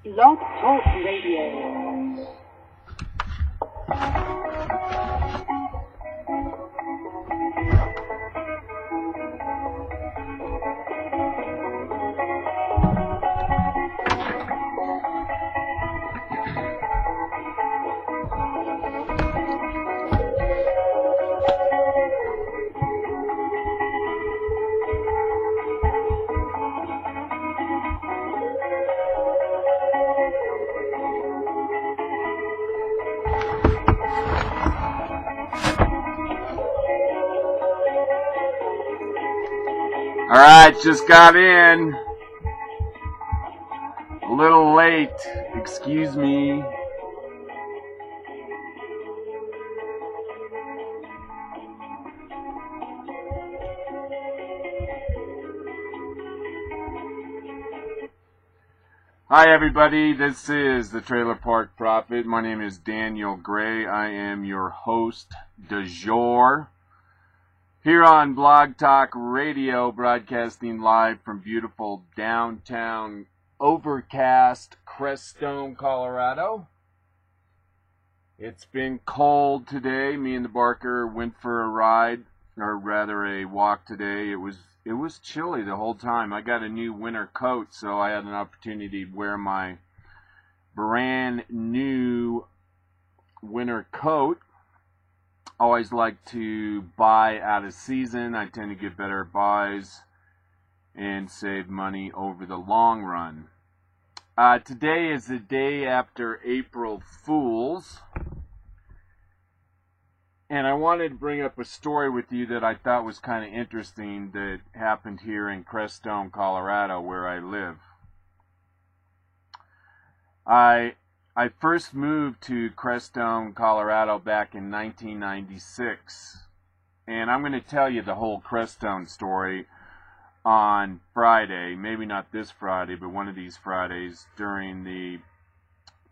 Blog Talk Radio. Alright, just got in. A little late. Excuse me. Hi everybody, this is the Trailer Park Prophet. My name is Daniel Gray. I am your host du jour. Here on Blog Talk Radio, broadcasting live from beautiful downtown overcast Crestone, Colorado. It's been cold today. Me and the Barker went for a ride, or rather a walk today. It was chilly the whole time. I got a new winter coat, so I had an opportunity to wear my brand new winter coat. Always like to buy out of season. I tend to get better buys and save money over the long run. Today is the day after April Fools. And I wanted to bring up a story with you that I thought was kind of interesting that happened here in Crestone, Colorado, where I live. I first moved to Crestone, Colorado back in 1996. And I'm going to tell you the whole Crestone story on Friday. Maybe not this Friday, but one of these Fridays during the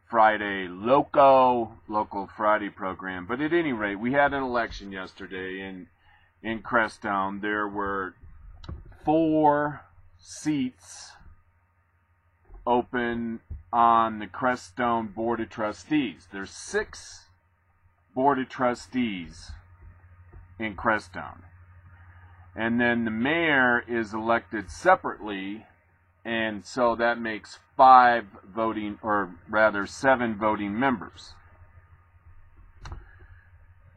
Friday Local Friday program. But at any rate, we had an election yesterday in Crestone. There were 4 seats open on the Crestone Board of Trustees. There's 6 Board of Trustees in Crestone. And then the mayor is elected separately, and so that makes 7 voting members.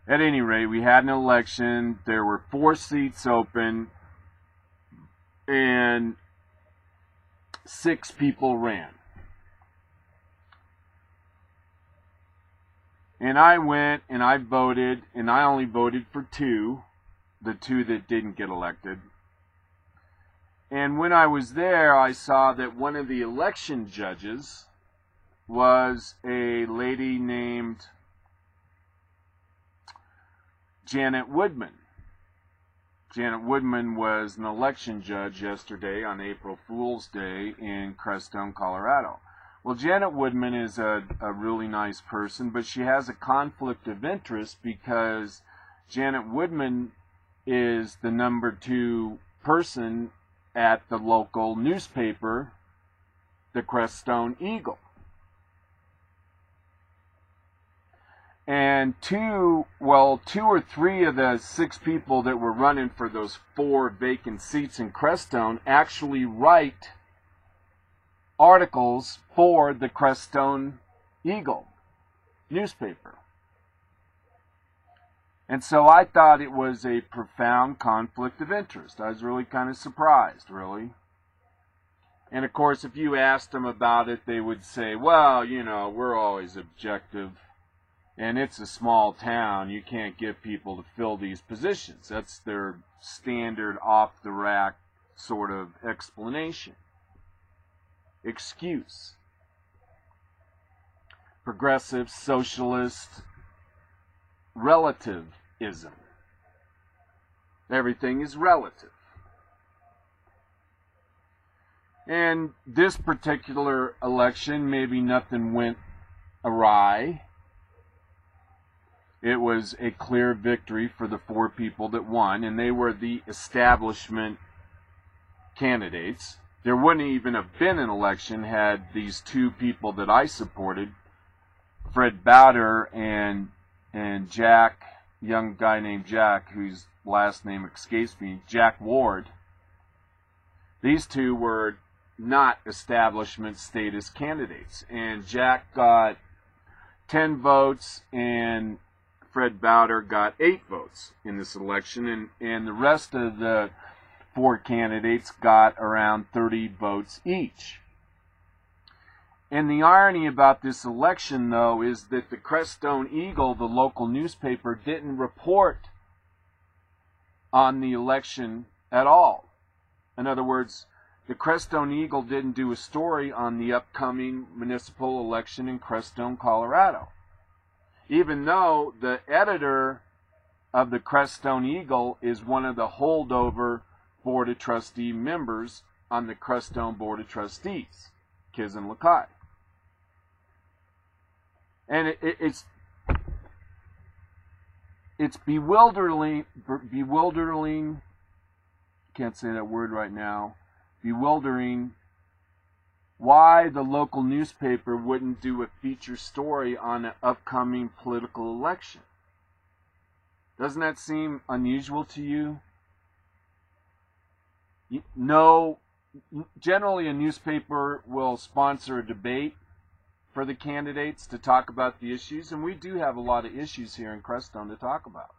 At any rate, we had an election. There were 4 seats open, and 6 people ran. And I went and I voted, and I only voted for 2, the 2 that didn't get elected. And when I was there, I saw that one of the election judges was a lady named Janet Woodman. Janet Woodman was an election judge yesterday on April Fool's Day in Crestone, Colorado. Well, Janet Woodman is a really nice person, but she has a conflict of interest because Janet Woodman is the number 2 person at the local newspaper, the Crestone Eagle. And 2 or 3 of the 6 people that were running for those 4 vacant seats in Crestone actually write articles for the Crestone Eagle newspaper. And so I thought it was a profound conflict of interest. I was really kind of surprised, really. And of course, if you asked them about it, they would say, well, you know, we're always objective. And it's a small town. You can't get people to fill these positions. That's their standard off-the-rack sort of explanation. Excuse. Progressive, socialist, relativism. Everything is relative. And this particular election, maybe nothing went awry. It was a clear victory for the 4 people that won, and they were the establishment candidates. there wouldn't even have been an election had these two people that I supported, Fred Bowder and Jack, young guy named Jack, whose last name escapes me, Jack Ward. These two were not establishment status candidates, and Jack got 10 votes and Fred Bowder got 8 votes in this election, and the rest of the 4 candidates got around 30 votes each. And the irony about this election, though, is that the Crestone Eagle, the local newspaper, didn't report on the election at all. In other words, the Crestone Eagle didn't do a story on the upcoming municipal election in Crestone, Colorado. Even though the editor of the Crestone Eagle is one of the holdover Board of Trustee members on the Crestone Board of Trustees, Kiz and Lakai. And it's bewildering, can't say that word right now, bewildering why the local newspaper wouldn't do a feature story on an upcoming political election. Doesn't that seem unusual to you? No, generally a newspaper will sponsor a debate for the candidates to talk about the issues, and we do have a lot of issues here in Crestone to talk about.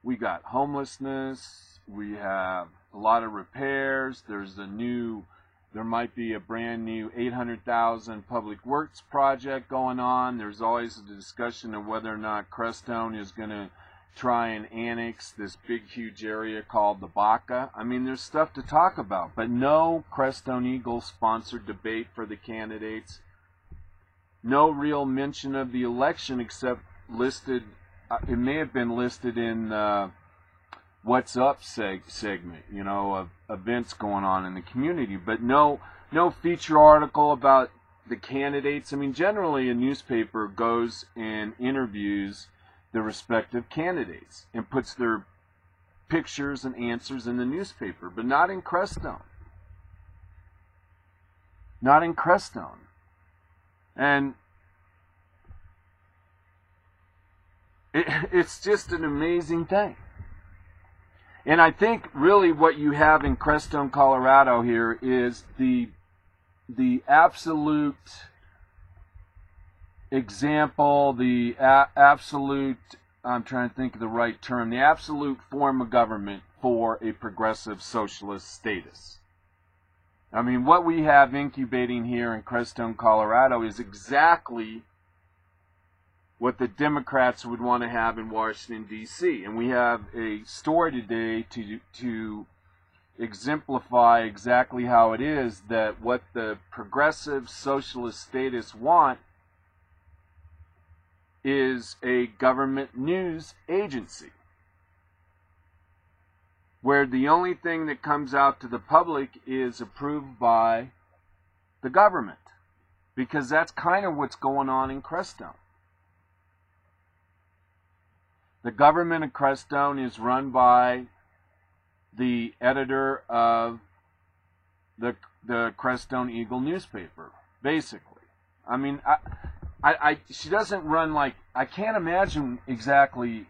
We got homelessness, we have a lot of repairs, there might be a brand new 800,000 public works project going on. There's always a discussion of whether or not Crestone is going to try and annex this big huge area called the Baca. I mean, there's stuff to talk about, but no Crestone Eagle sponsored debate for the candidates. No real mention of the election except listed, it may have been listed in What's Up segment, you know, of events going on in the community, but no feature article about the candidates. I mean, generally a newspaper goes and interviews the respective candidates and puts their pictures and answers in the newspaper, but not in Crestone. Not in Crestone. And it's just an amazing thing. And I think really what you have in Crestone, Colorado here is the absolute example, the absolute, I'm trying to think of the right term, the absolute form of government for a progressive socialist status. I mean, what we have incubating here in Crestone, Colorado is exactly what the Democrats would want to have in Washington, D.C. And we have a story today to exemplify exactly how it is that what the progressive socialist statists want is a government news agency where the only thing that comes out to the public is approved by the government, because that's kind of what's going on in Crestone. The government of Crestone is run by the editor of the Crestone Eagle newspaper, basically. I mean, she doesn't run like, I can't imagine exactly,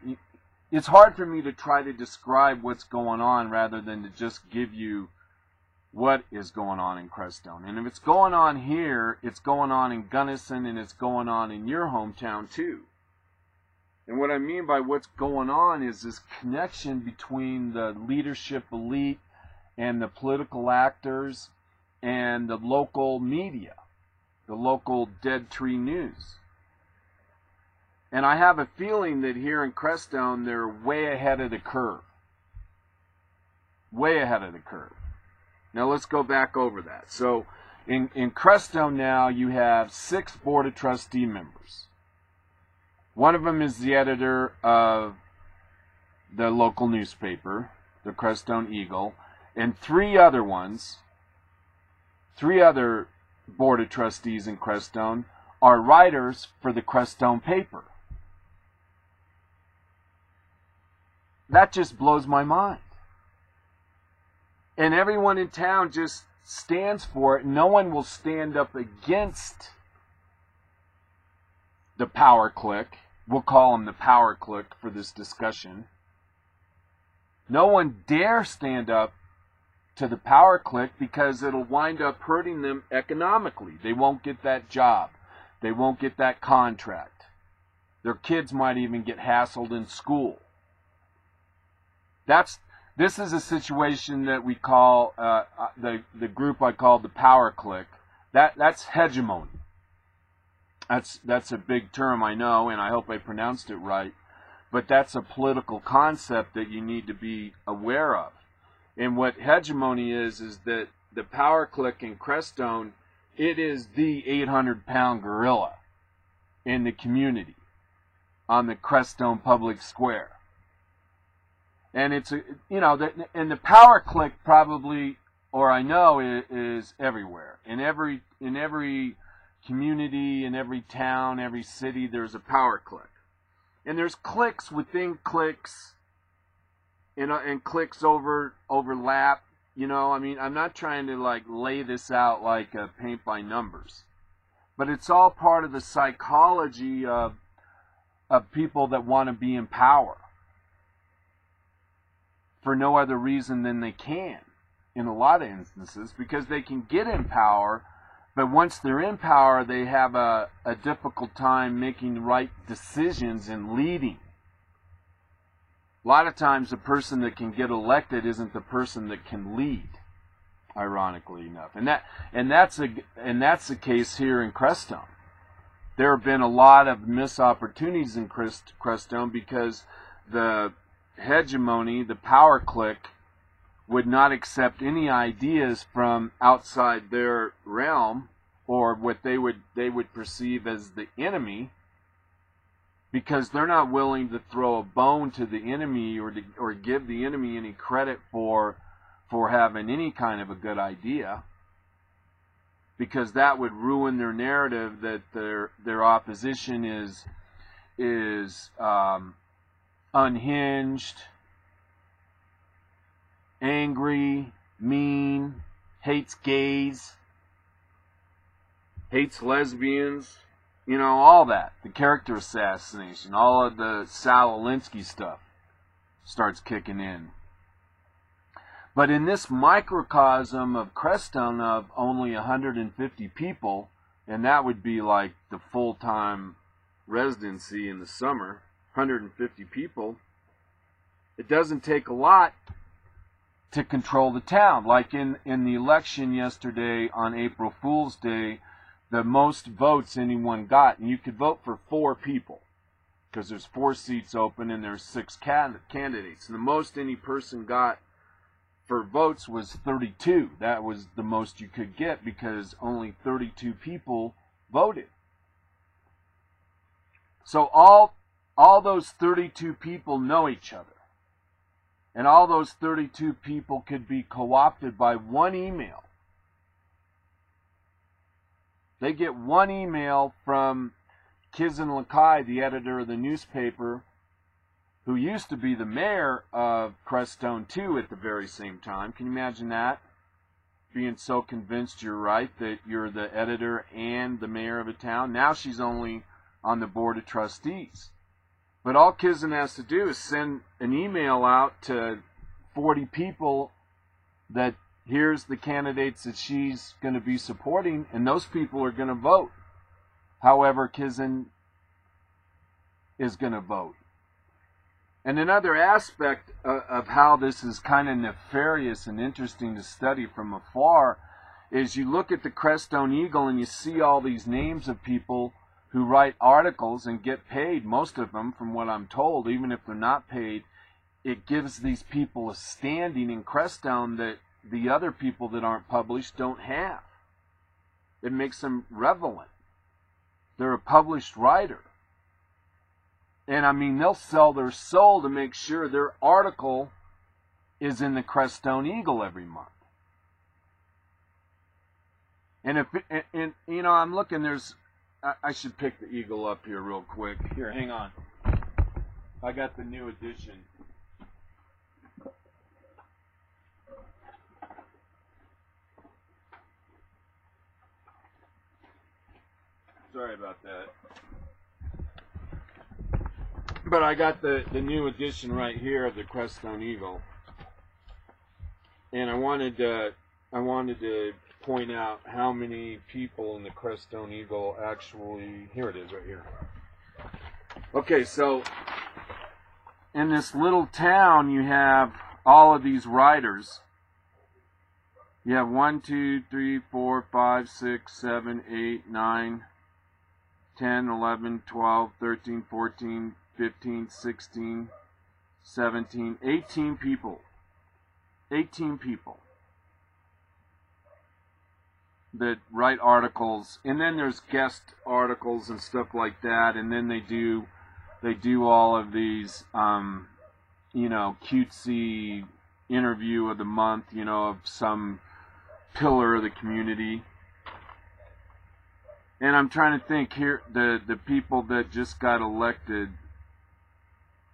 it's hard for me to try to describe what's going on rather than to just give you what is going on in Crestone. And if it's going on here, it's going on in Gunnison, and it's going on in your hometown too. And what I mean by what's going on is this connection between the leadership elite and the political actors and the local media, the local Dead Tree News. And I have a feeling that here in Crestone, they're way ahead of the curve. Way ahead of the curve. Now let's go back over that. So in Crestone now, you have 6 Board of Trustee members. One of them is the editor of the local newspaper, the Crestone Eagle, and 3 other ones, 3 other Board of Trustees in Crestone are writers for the Crestone paper. That just blows my mind. And everyone in town just stands for it. No one will stand up against the power clique. We'll call them the power clique for this discussion. No one dare stand up to the power clique because it'll wind up hurting them economically. They won't get that job. They won't get that contract. Their kids might even get hassled in school. This is a situation that we call, the group I call the power clique. That's hegemony. That's a big term, I know, and I hope I pronounced it right. But that's a political concept that you need to be aware of. And what hegemony is that the power clique in Crestone, it is the 800-pound gorilla in the community on the Crestone Public Square. And it's, and the power clique probably, or I know, is everywhere. In every community, in every town, every city, there's a power clique. And there's cliques within cliques, and cliques overlap. I'm not trying to lay this out like a paint by numbers, but it's all part of the psychology of people that want to be in power for no other reason than they can, in a lot of instances, because they can get in power, but once they're in power, they have a difficult time making the right decisions and leading. A lot of times the person that can get elected isn't the person that can lead, ironically enough. And that's the case here in Crestone. There have been a lot of missed opportunities in Crestone because the hegemony, the power clique, would not accept any ideas from outside their realm or what they would perceive as the enemy, because they're not willing to throw a bone to the enemy or give the enemy any credit for having any kind of a good idea, because that would ruin their narrative that their opposition is unhinged, angry, mean, hates gays, hates lesbians, all that. The character assassination, all of the Sal Alinsky stuff starts kicking in. But in this microcosm of Crestone of only 150 people, and that would be like the full-time residency in the summer, 150 people, it doesn't take a lot to control the town. Like in the election yesterday on April Fool's Day, the most votes anyone got, and you could vote for 4 people because there's 4 seats open and there's 6 candidates. And the most any person got for votes was 32. That was the most you could get because only 32 people voted. So all those 32 people know each other. And all those 32 people could be co-opted by one email. They get one email from Kizan Lakai, the editor of the newspaper, who used to be the mayor of Crestone too at the very same time. Can you imagine that? Being so convinced you're right, that you're the editor and the mayor of a town. Now she's only on the board of trustees. But all Kizan has to do is send an email out to 40 people that here's the candidates that she's going to be supporting, and those people are going to vote however Kizan is going to vote. And another aspect of how this is kind of nefarious and interesting to study from afar is you look at the Crestone Eagle and you see all these names of people who write articles and get paid, most of them, from what I'm told, even if they're not paid. It gives these people a standing in Crestone that the other people that aren't published don't have. It makes them relevant. They're a published writer. And they'll sell their soul to make sure their article is in the Crestone Eagle every month. And I'm looking, I should pick the Eagle up here real quick. Here, hang on. I got the new edition. Sorry about that. But I got the new edition right here of the Crestone Eagle, and I wanted to point out how many people in the Crestone Eagle actually. Here it is, right here. Okay, so in this little town, you have all of these riders. You have 1, 2, 3, 4, 5, 6, 7, 8, 9, 10, 11, 12, 13, 14, 15, 16, 17, 18 people. 18 people that write articles, and then there's guest articles and stuff like that, and then they do all of these cutesy interview of the month, of some pillar of the community. And I'm trying to think here, the people that just got elected,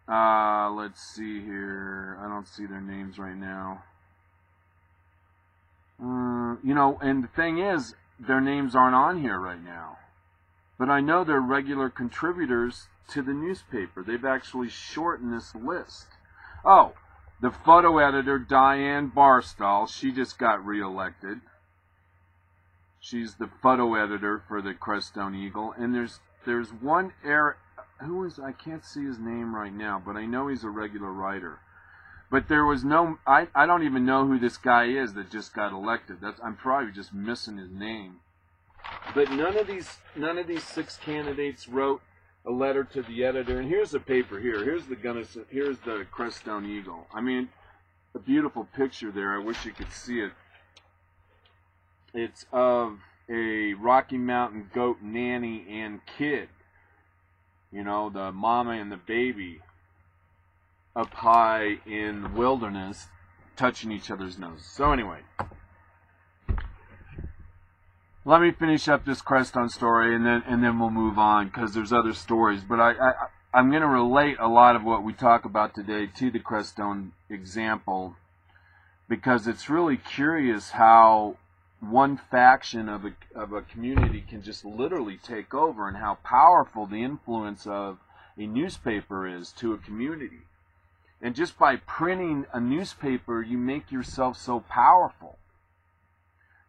let's see here, I don't see their names right now. And the thing is, their names aren't on here right now. But I know they're regular contributors to the newspaper. They've actually shortened this list. Oh, the photo editor, Diane Barstow, she just got reelected. She's the photo editor for the Crestone Eagle. And there's one Eric, I can't see his name right now, but I know he's a regular writer. But there was no, I don't even know who this guy is that just got elected. I'm probably just missing his name. But none of these 6 candidates wrote a letter to the editor. And here's the paper here. Here's the Crestone Eagle. I mean, a beautiful picture there. I wish you could see it. It's of a Rocky Mountain goat nanny and kid. The mama and the baby up high in the wilderness touching each other's noses. So anyway, let me finish up this Crestone story, and then we'll move on, because there's other stories. But I'm going to relate a lot of what we talk about today to the Crestone example, because it's really curious how one faction of a community can just literally take over, and how powerful the influence of a newspaper is to a community. And just by printing a newspaper, you make yourself so powerful.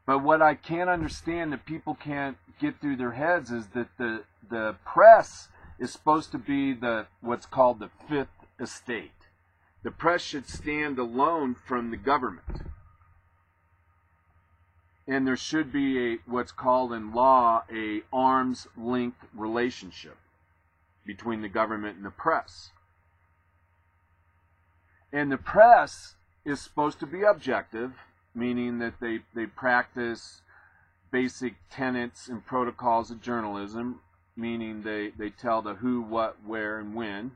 But what I can't understand, that people can't get through their heads, is that the press is supposed to be what's called the fifth estate. The press should stand alone from the government. And there should be what's called in law a arm's length relationship between the government and the press. And the press is supposed to be objective, meaning that they practice basic tenets and protocols of journalism, meaning they tell the who, what, where, and when.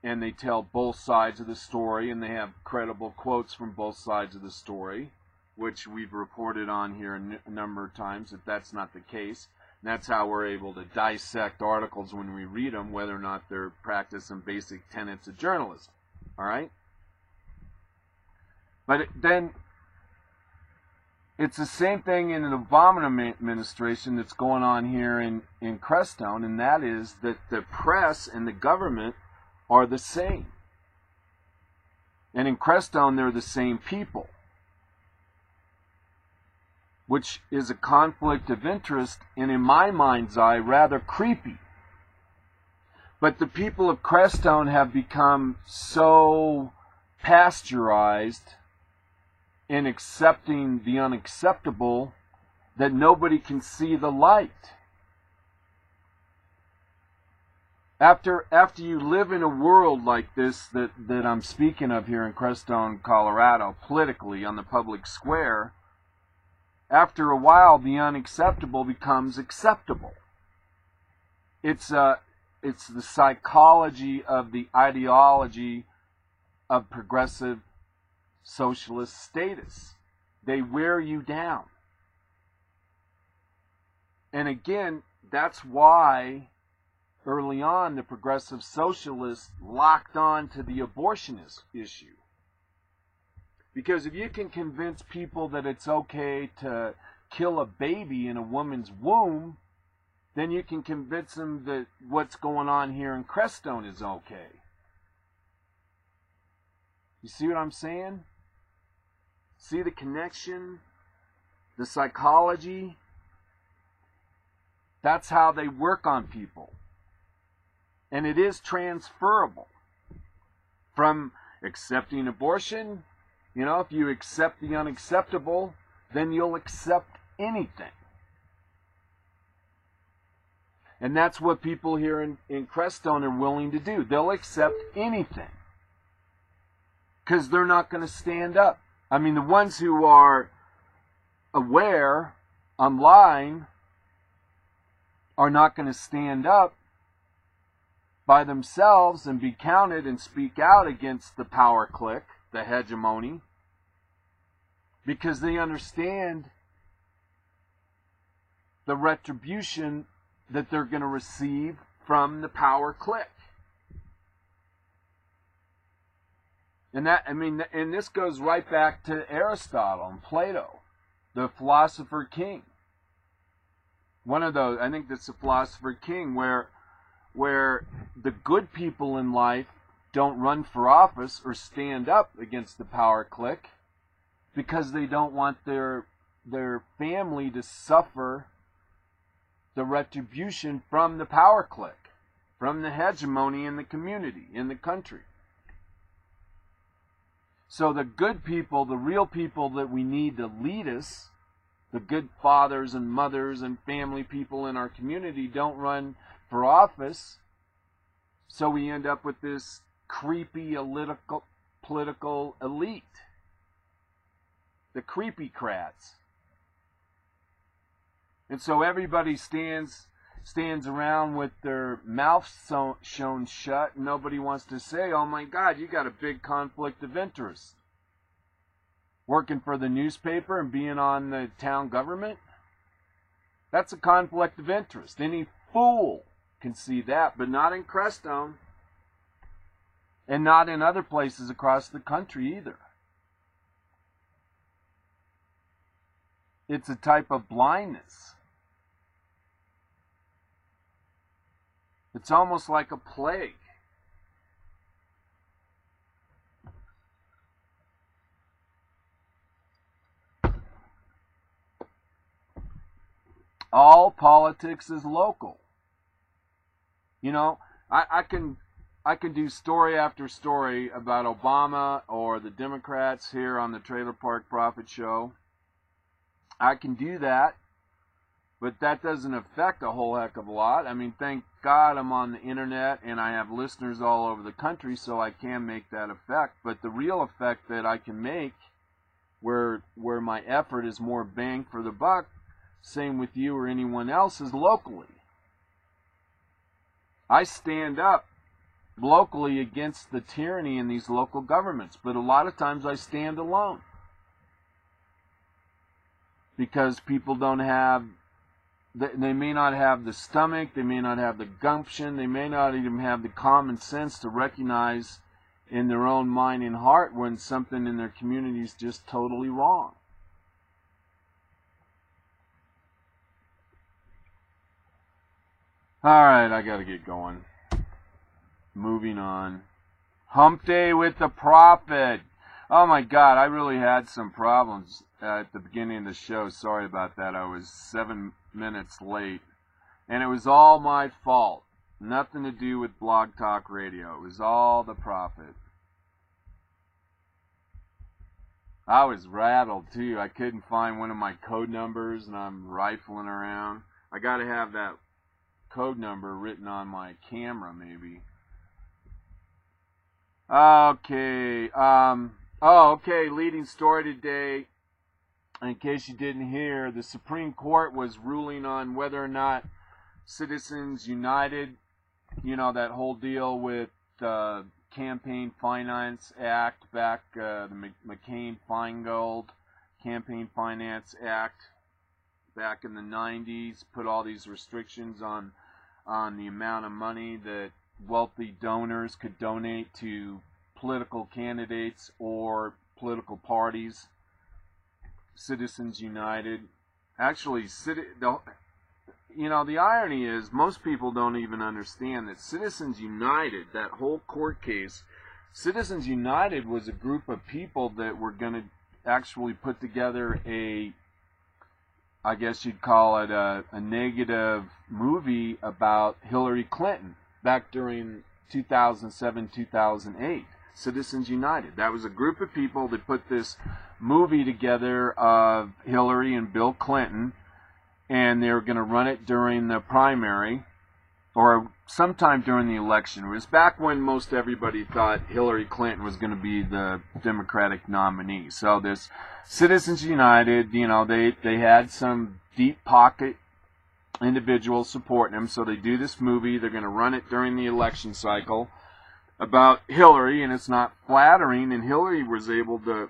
And they tell both sides of the story, and they have credible quotes from both sides of the story, which we've reported on here a number of times that that's not the case. And that's how we're able to dissect articles when we read them, whether or not they're practicing basic tenets of journalism. All right? But then it's the same thing in the Obama administration that's going on here in Crestone, and that is that the press and the government are the same. And in Crestone, they're the same people, which is a conflict of interest, and in my mind's eye, rather creepy. But the people of Crestone have become so pasteurized in accepting the unacceptable that nobody can see the light. After you live in a world like this that I'm speaking of here in Crestone, Colorado, politically on the public square, after a while the unacceptable becomes acceptable. It's the psychology of the ideology of progressive socialist status. They wear you down. And again, that's why early on the progressive socialists locked on to the abortionist issue. Because if you can convince people that it's okay to kill a baby in a woman's womb, then you can convince them that what's going on here in Crestone is okay. You see what I'm saying? See the connection? The psychology? That's how they work on people. And it is transferable. From accepting abortion, if you accept the unacceptable, then you'll accept anything. And that's what people here in Crestone are willing to do. They'll accept anything. Because they're not going to stand up. I mean, the ones who are aware online are not going to stand up by themselves and be counted and speak out against the power clique, the hegemony, because they understand the retribution that they're going to receive from the power clique. And this goes right back to Aristotle and Plato, the philosopher king. One of those, I think that's the philosopher king, where the good people in life don't run for office or stand up against the power clique because they don't want their family to suffer the retribution from the power clique, from the hegemony in the community, in the country. So the good people, the real people that we need to lead us, the good fathers and mothers and family people in our community, don't run for office. So we end up with this creepy political elite. The creepy crats. And so everybody stands around with their mouths shown shut, and nobody wants to say, oh my God, you got a big conflict of interest. Working for the newspaper and being on the town government? That's a conflict of interest. Any fool can see that, but not in Crestone. And not in other places across the country either. It's a type of blindness. It's almost like a plague. All politics is local. I can do story after story about Obama or the Democrats here on the Trailer Park Prophet Show. I can do that, but that doesn't affect a whole heck of a lot. I mean, thank God I'm on the internet and I have listeners all over the country, so I can make that effect. But the real effect that I can make, where my effort is more bang for the buck, same with you or anyone else, is locally. I stand up locally against the tyranny in these local governments, but a lot of times I stand alone. Because people don't have, they may not have the stomach, they may not have the gumption, they may not even have the common sense to recognize in their own mind and heart when something in their community is just totally wrong. Alright, I gotta get going. Moving on. Hump Day with the Prophet. Oh my God, I really had some problems at the beginning of the show. Sorry about that. I was 7 minutes late. And it was all my fault. Nothing to do with Blog Talk Radio. It was all the Prophet. I was rattled too. I couldn't find one of my code numbers and I'm rifling around. I gotta have that code number written on my camera maybe. Okay. Okay, leading story today. In case you didn't hear, the Supreme Court was ruling on whether or not Citizens United, that whole deal with the Campaign Finance Act back, the McCain-Feingold Campaign Finance Act back in the 90s, put all these restrictions on the amount of money that wealthy donors could donate to political candidates or political parties. Citizens United. Actually, you know, the irony is most people don't even understand that Citizens United, that whole court case, Citizens United was a group of people that were going to actually put together I guess you'd call it a negative movie about Hillary Clinton back during 2007, 2008. Citizens United. That was a group of people that put this movie together of Hillary and Bill Clinton, and they were going to run it during the primary or sometime during the election. It was back when most everybody thought Hillary Clinton was going to be the Democratic nominee. So this Citizens United, you know, they had some deep pocket individuals supporting them. So they do this movie. They're going to run it during the election cycle about Hillary, and it's not flattering. And Hillary was able to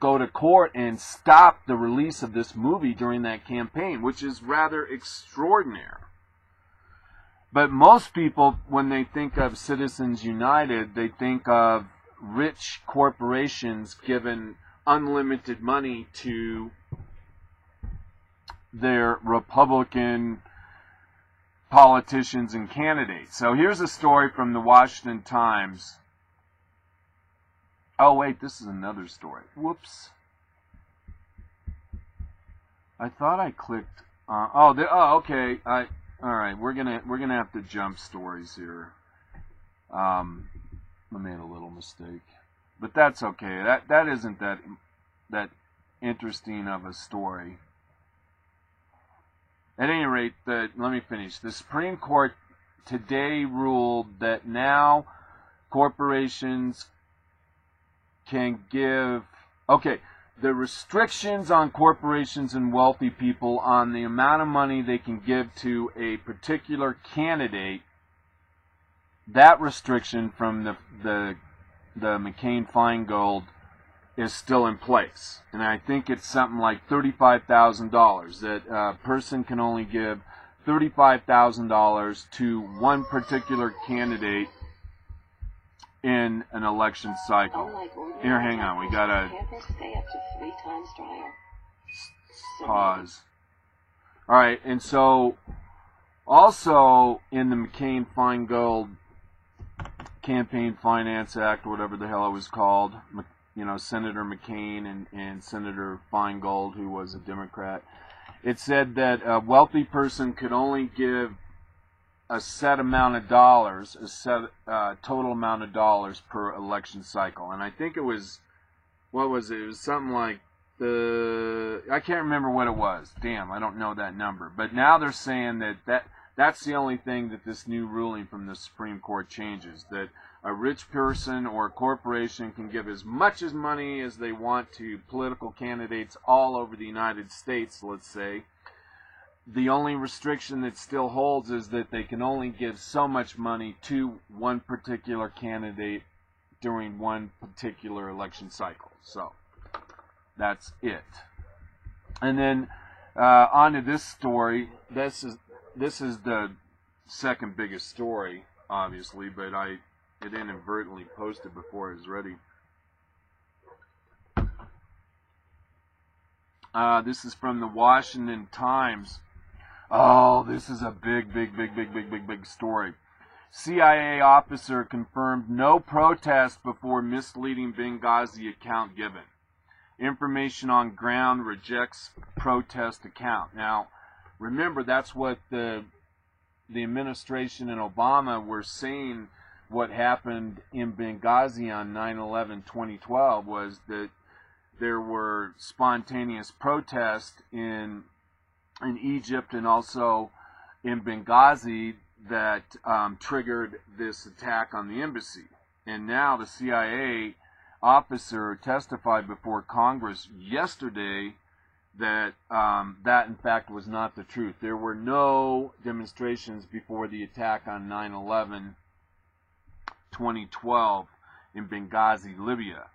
go to court and stop the release of this movie during that campaign, which is rather extraordinary. But most people, when they think of Citizens United, they think of rich corporations giving unlimited money to their Republican politicians and candidates. So here's a story from the Washington Times. Oh wait, this is another story. Whoops. I thought I clicked on okay. All right, we're gonna have to jump stories here. I made a little mistake, but that's okay. That isn't that interesting of a story. At any rate, let me finish. The Supreme Court today ruled that now corporations can give. Okay. The restrictions on corporations and wealthy people on the amount of money they can give to a particular candidate, that restriction from the McCain-Feingold is still in place. And I think it's something like $35,000, that a person can only give $35,000 to one particular candidate in an election cycle. Here, hang on, we gotta pause. Alright, and so also in the McCain-Feingold Campaign Finance Act, or whatever the hell it was called, you know, Senator McCain and Senator Feingold, who was a Democrat, it said that a wealthy person could only give a set amount of dollars, total amount of dollars per election cycle. And I think it was, what was it? It was something like I can't remember what it was. Damn, I don't know that number. But now they're saying that's the only thing that this new ruling from the Supreme Court changes, that a rich person or a corporation can give as much as money as they want to political candidates all over the United States, let's say. The only restriction that still holds is that they can only give so much money to one particular candidate during one particular election cycle. So that's it. And then on to this story. This is the second biggest story, obviously, but it inadvertently posted before it was ready. This is from the Washington Times. Oh, this is a big story. CIA officer confirmed no protest before misleading Benghazi account given. Information on ground rejects protest account. Now, remember, that's what the administration and Obama were saying. What happened in Benghazi on 9/11/2012 was that there were spontaneous protests in Egypt and also in Benghazi that triggered this attack on the embassy. And now the CIA officer testified before Congress yesterday that that in fact was not the truth. There were no demonstrations before the attack on 9/11/2012 in Benghazi, Libya.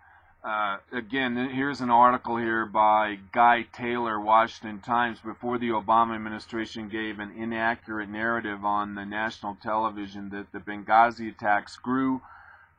Again, here's an article here by Guy Taylor, Washington Times. Before the Obama administration gave an inaccurate narrative on the national television that the Benghazi attacks grew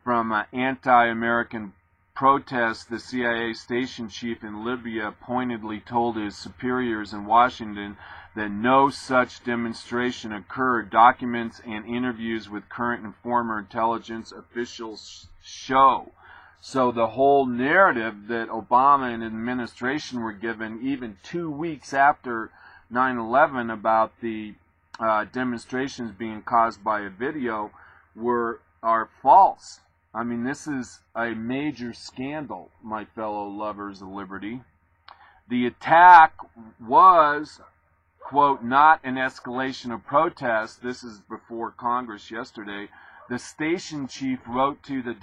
from anti-American protest, the CIA station chief in Libya pointedly told his superiors in Washington that no such demonstration occurred. Documents and interviews with current and former intelligence officials show. So the whole narrative that Obama and administration were given even 2 weeks after 9/11 about the demonstrations being caused by a video are false. I mean, this is a major scandal, my fellow lovers of liberty. The attack was, quote, not an escalation of protests. This is before Congress yesterday. The station chief wrote to the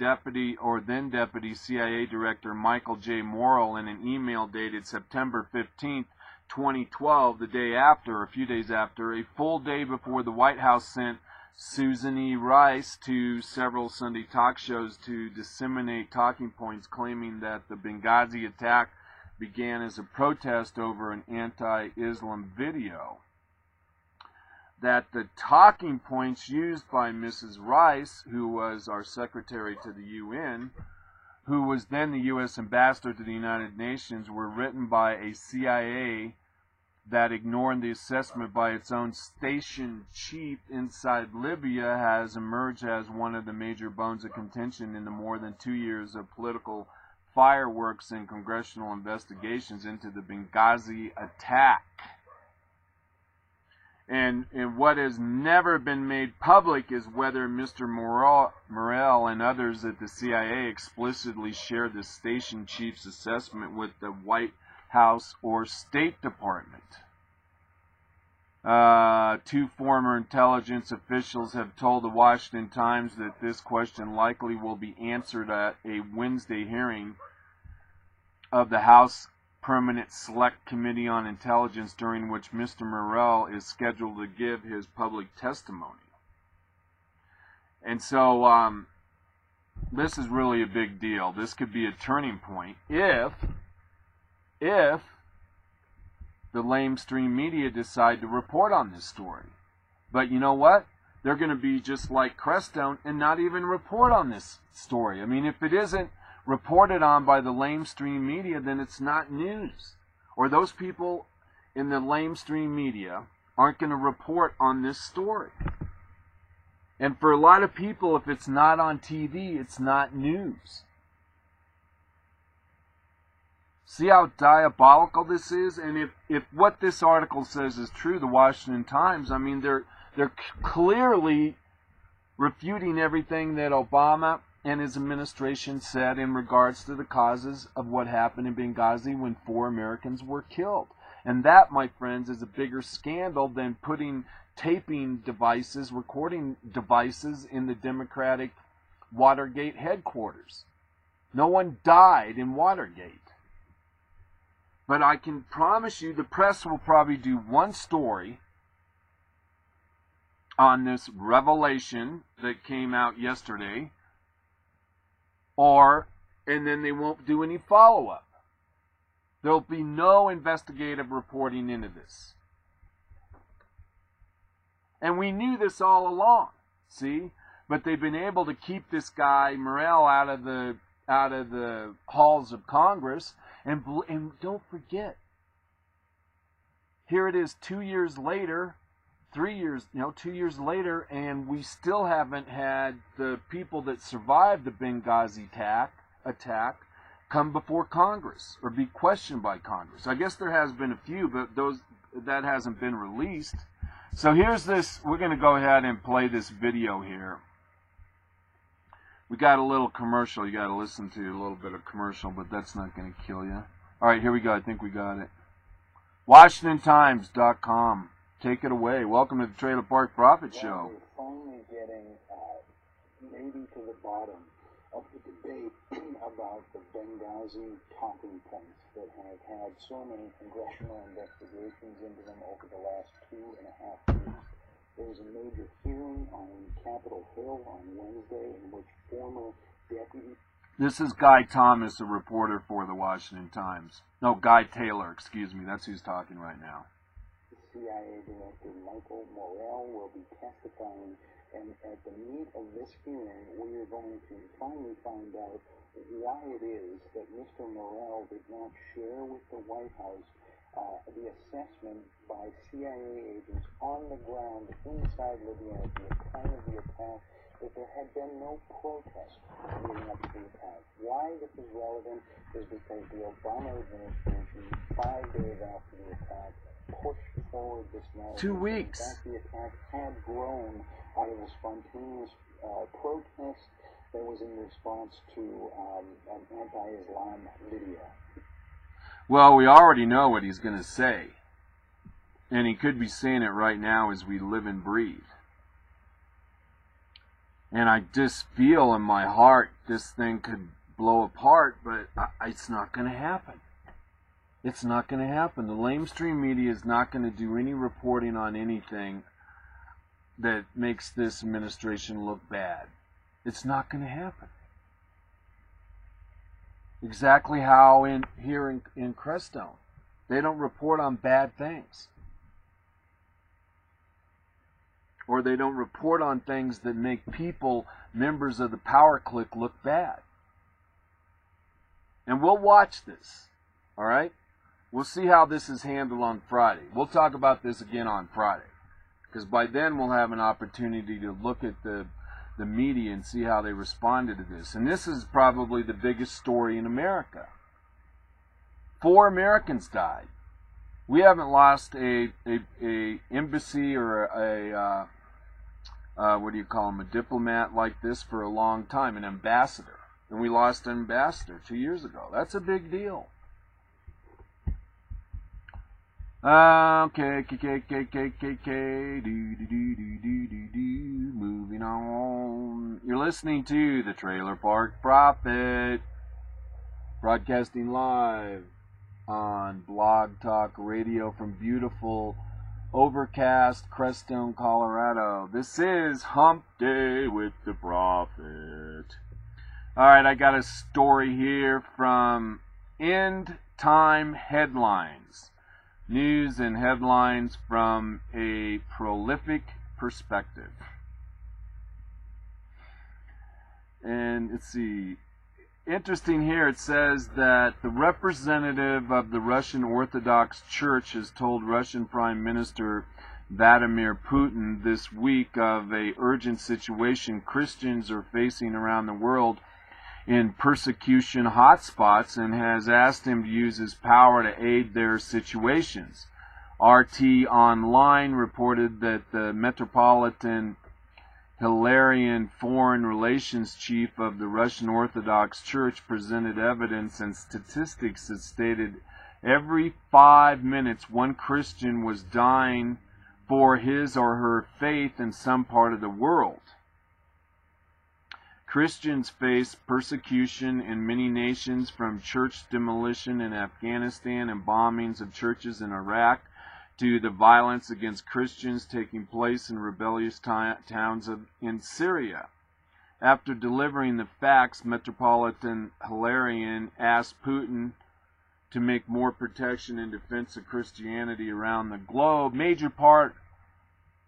then deputy CIA director Michael J. Morrell in an email dated September 15th, 2012, the day after, a few days after, a full day before the White House sent Susan E. Rice to several Sunday talk shows to disseminate talking points claiming that the Benghazi attack began as a protest over an anti-Islam video. That the talking points used by Mrs. Rice, who was our secretary to the UN, who was then the U.S. ambassador to the United Nations, were written by a CIA that ignored the assessment by its own station chief inside Libya, has emerged as one of the major bones of contention in the more than 2 years of political fireworks and congressional investigations into the Benghazi attack. And what has never been made public is whether Mr. Morrell and others at the CIA explicitly shared the station chief's assessment with the White House or State Department. Two former intelligence officials have told the Washington Times that this question likely will be answered at a Wednesday hearing of the House Permanent Select Committee on Intelligence, during which Mr. Morrell is scheduled to give his public testimony. And so this is really a big deal. This could be a turning point if the lamestream media decide to report on this story. But you know what? They're going to be just like Crestone and not even report on this story. I mean, if it isn't reported on by the lamestream media, then it's not news. Or those people in the lamestream media aren't going to report on this story. And for a lot of people, if it's not on TV, it's not news. See how diabolical this is? And if what this article says is true, the Washington Times, I mean, they're clearly refuting everything that Obama and his administration said in regards to the causes of what happened in Benghazi when 4 Americans were killed. And that, my friends, is a bigger scandal than putting taping devices, recording devices in the Democratic Watergate headquarters. No one died in Watergate. But I can promise you the press will probably do one story on this revelation that came out yesterday, and then they won't do any follow-up. There'll be no investigative reporting into this. And we knew this all along, see? But they've been able to keep this guy, Morrell, out of the halls of Congress. And don't forget, here it is 2 years later, 2 years later, and we still haven't had the people that survived the Benghazi attack come before Congress or be questioned by Congress. I guess there has been a few, but that hasn't been released. So here's this. We're going to go ahead and play this video here. We got a little commercial. You got to listen to a little bit of commercial, but that's not going to kill you. All right, here we go. I think we got it. WashingtonTimes.com. Take it away. Welcome to the Trailer Park Profit Show. We're finally getting maybe to the bottom of the debate about the Benghazi talking points that have had so many congressional investigations into them over the last 2.5 years. There was a major hearing on Capitol Hill on Wednesday in which former deputy... This is Guy Thomas, a reporter for the Washington Times. No, Guy Taylor, excuse me. That's who's talking right now. CIA Director Michael Morrell will be testifying And at the meat of this hearing, we are going to finally find out why it is that Mr. Morell did not share with the White House the assessment by CIA agents on the ground inside Libya at the time of the attack, that there had been no protest leading up to the attack. Why this is relevant is because the Obama administration, 5 days after the attack, pushed forward this narrative. 2 weeks. In fact, the attack had grown out of a spontaneous protest that was in response to an anti-Islam video. Well, we already know what he's going to say. And he could be saying it right now as we live and breathe. And I just feel in my heart this thing could blow apart, but it's not going to happen. It's not going to happen. The lamestream media is not going to do any reporting on anything that makes this administration look bad. It's not going to happen. Exactly how here in Crestone. They don't report on bad things. Or they don't report on things that make people, members of the power clique, look bad. And we'll watch this. All right? We'll see how this is handled on Friday. We'll talk about this again on Friday. Because by then we'll have an opportunity to look at the media and see how they responded to this. And this is probably the biggest story in America. 4 Americans died. We haven't lost a embassy or a what do you call him, a diplomat like this for a long time, an ambassador. And we lost an ambassador 2 years ago. That's a big deal. Okay, moving on. You're listening to the Trailer Park Prophet, broadcasting live on Blog Talk Radio from beautiful, overcast Crestone, Colorado. This is Hump Day with the Prophet. Alright, I got a story here from End Time Headlines. News and headlines from a prolific perspective. And let's see. Interesting here, it says that the representative of the Russian Orthodox Church has told Russian Prime Minister Vladimir Putin this week of an urgent situation Christians are facing around the world in persecution hotspots, and has asked him to use his power to aid their situations. RT Online reported that the Metropolitan Hilarion Foreign Relations Chief of the Russian Orthodox Church presented evidence and statistics that stated every 5 minutes one Christian was dying for his or her faith in some part of the world. Christians face persecution in many nations, from church demolition in Afghanistan and bombings of churches in Iraq to the violence against Christians taking place in rebellious towns in Syria. After delivering the facts, Metropolitan Hilarion asked Putin to make more protection and defense of Christianity around the globe, major part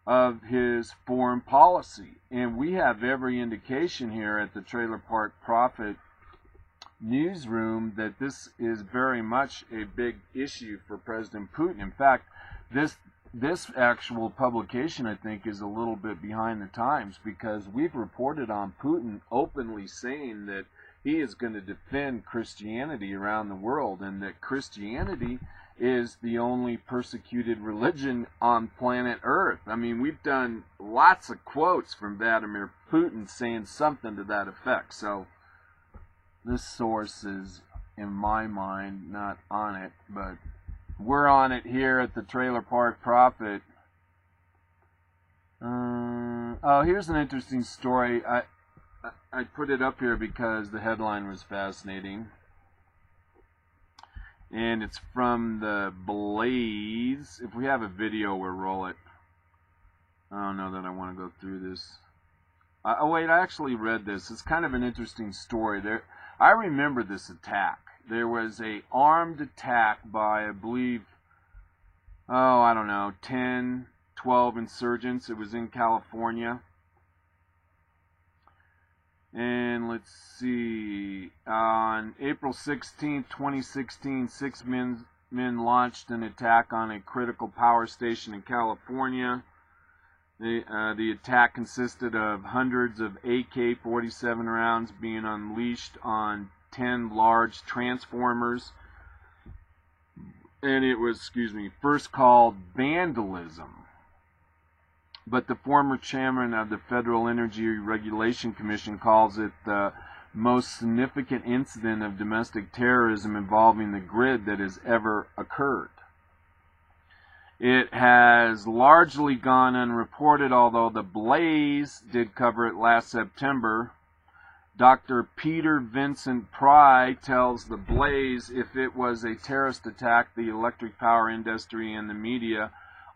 of his foreign policy. And we have every indication here at the Trailer Park Prophet newsroom that this is very much a big issue for President Putin. In fact, this actual publication, I think, is a little bit behind the times, because we've reported on Putin openly saying that he is going to defend Christianity around the world, and that Christianity is the only persecuted religion on planet Earth. I mean, we've done lots of quotes from Vladimir Putin saying something to that effect. So this source is, in my mind, not on it, but we're on it here at the Trailer Park Prophet. Oh, here's an interesting story. I put it up here because the headline was fascinating. And it's from the Blaze. If we have a video, we'll roll it. I don't know that I want to go through this. Oh wait, I actually read this. It's kind of an interesting story. I remember this attack. There was a armed attack by, I believe, I don't know, 10, 12 insurgents. It was in California. And let's see, on April 16, 2016, 6 men launched an attack on a critical power station in California. The attack consisted of hundreds of AK-47 rounds being unleashed on 10 large transformers. And it was, first called vandalism. But the former chairman of the Federal Energy Regulation Commission calls it the most significant incident of domestic terrorism involving the grid that has ever occurred. It has largely gone unreported, although the Blaze did cover it last September. Dr. Peter Vincent Pry tells the Blaze if it was a terrorist attack, the electric power industry and the media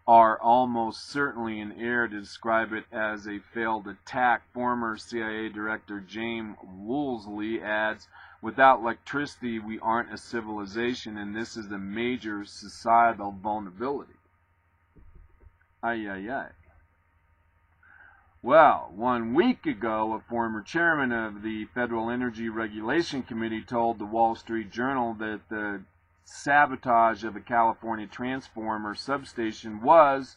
are almost certainly in error to describe it as a failed attack. Former CIA Director James Woolsey adds, without electricity, we aren't a civilization, and this is a major societal vulnerability. Ay, ay, ay. Well, 1 week ago, a former chairman of the Federal Energy Regulation Committee told the Wall Street Journal that the sabotage of a California transformer substation was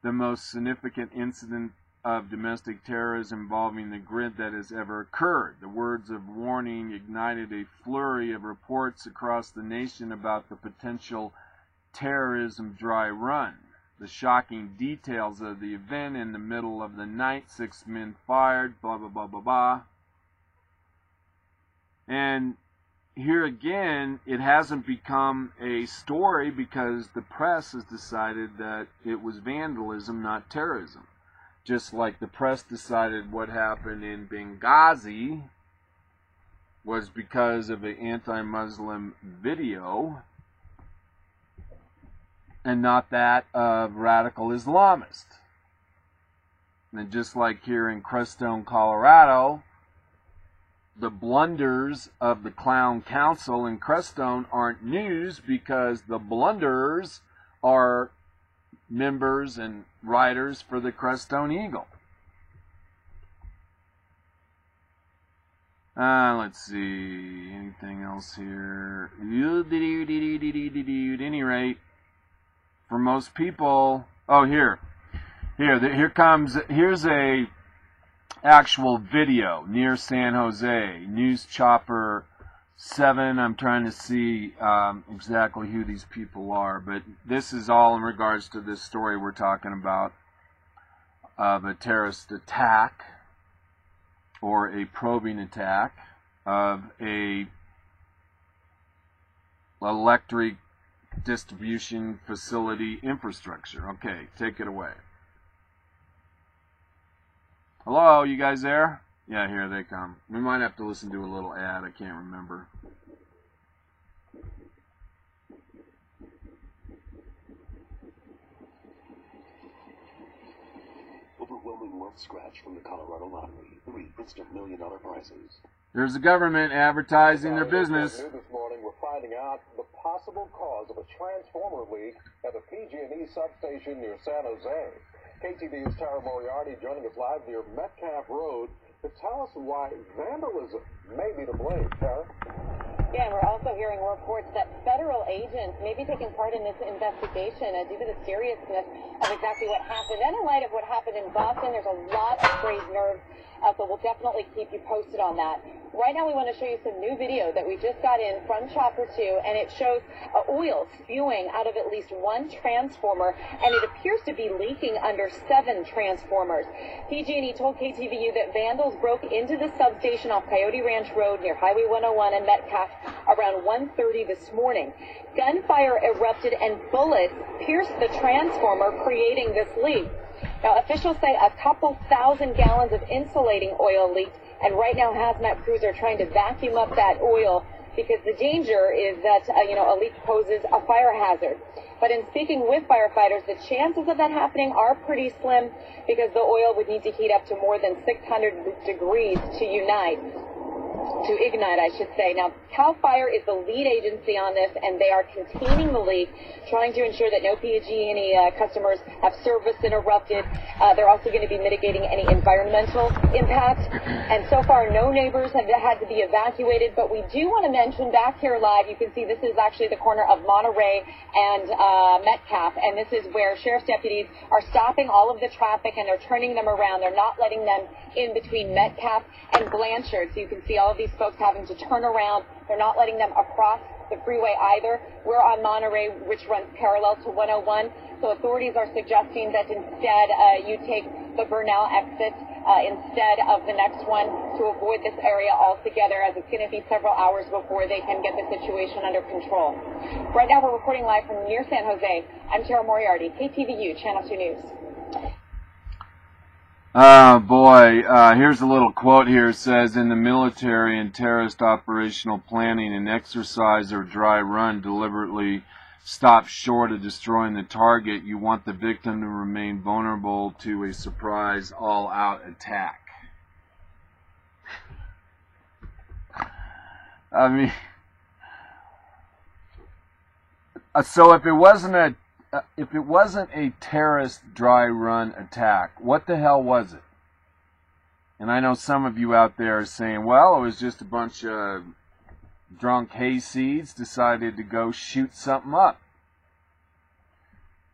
the most significant incident of domestic terrorism involving the grid that has ever occurred. The words of warning ignited a flurry of reports across the nation about the potential terrorism dry run. The shocking details of the event: in the middle of the night, 6 men fired, blah, blah, blah, blah, blah. And here again, it hasn't become a story because the press has decided that it was vandalism, not terrorism. Just like the press decided what happened in Benghazi was because of an anti-Muslim video and not that of radical Islamists. And just like here in Crestone, Colorado, the blunders of the Clown Council in Crestone aren't news because the blunders are members and writers for the Crestone Eagle. Let's see, anything else here? At any rate, for most people, here's a actual video near San Jose, News Chopper 7. I'm trying to see exactly who these people are, but this is all in regards to this story we're talking about of a terrorist attack or a probing attack of a electric distribution facility infrastructure. Okay, take it away. Hello, you guys there? Yeah, here they come. We might have to listen to a little ad. I can't remember. Overwhelming luck scratch from the Colorado lottery. 3 instant $1 million prizes. There's the government advertising their business. This morning, we're finding out the possible cause of a transformer leak at a PG&E substation near San Jose. KTVU's Tara Moriarty joining us live near Metcalf Road to tell us why vandalism may be to blame. Tara? Yeah, and we're also hearing reports that federal agents may be taking part in this investigation due to the seriousness of exactly what happened. And in light of what happened in Boston, there's a lot of frayed nerves, so we'll definitely keep you posted on that. Right now, we want to show you some new video that we just got in from Chopper 2, and it shows oil spewing out of at least 1 transformer, and it appears to be leaking under 7 transformers. PG&E told KTVU that vandals broke into the substation off Coyote Ranch Road near Highway 101 and Metcalf around 1:30 this morning. Gunfire erupted and bullets pierced the transformer, creating this leak. Now, officials say a couple thousand gallons of insulating oil leaked, and right now hazmat crews are trying to vacuum up that oil because the danger is that, a leak poses a fire hazard. But in speaking with firefighters, the chances of that happening are pretty slim because the oil would need to heat up to more than 600 degrees to unite. to ignite, I should say. Now, CAL FIRE is the lead agency on this, and they are containing the leak, trying to ensure that no PG&E customers have service interrupted. They're also going to be mitigating any environmental impact. And so far, no neighbors have had to be evacuated. But we do want to mention back here live, you can see this is actually the corner of Monterey and Metcalf, and this is where sheriff's deputies are stopping all of the traffic, and they're turning them around. They're not letting them in between Metcalf and Blanchard. So you can see all of these folks having to turn around. They're not letting them across the freeway either. We're on Monterey, which runs parallel to 101. So authorities are suggesting that instead you take the Burnell exit instead of the next one to avoid this area altogether, as it's going to be several hours before they can get the situation under control. Right now we're reporting live from near San Jose. I'm Tara Moriarty, KTVU, Channel 2 News. Oh boy, here's a little quote here. It says, in the military and terrorist operational planning, an exercise or dry run deliberately stops short of destroying the target. You want the victim to remain vulnerable to a surprise all-out attack. I mean, so if it wasn't a terrorist dry run attack, what the hell was it? And I know some of you out there are saying, well, it was just a bunch of drunk hayseeds decided to go shoot something up.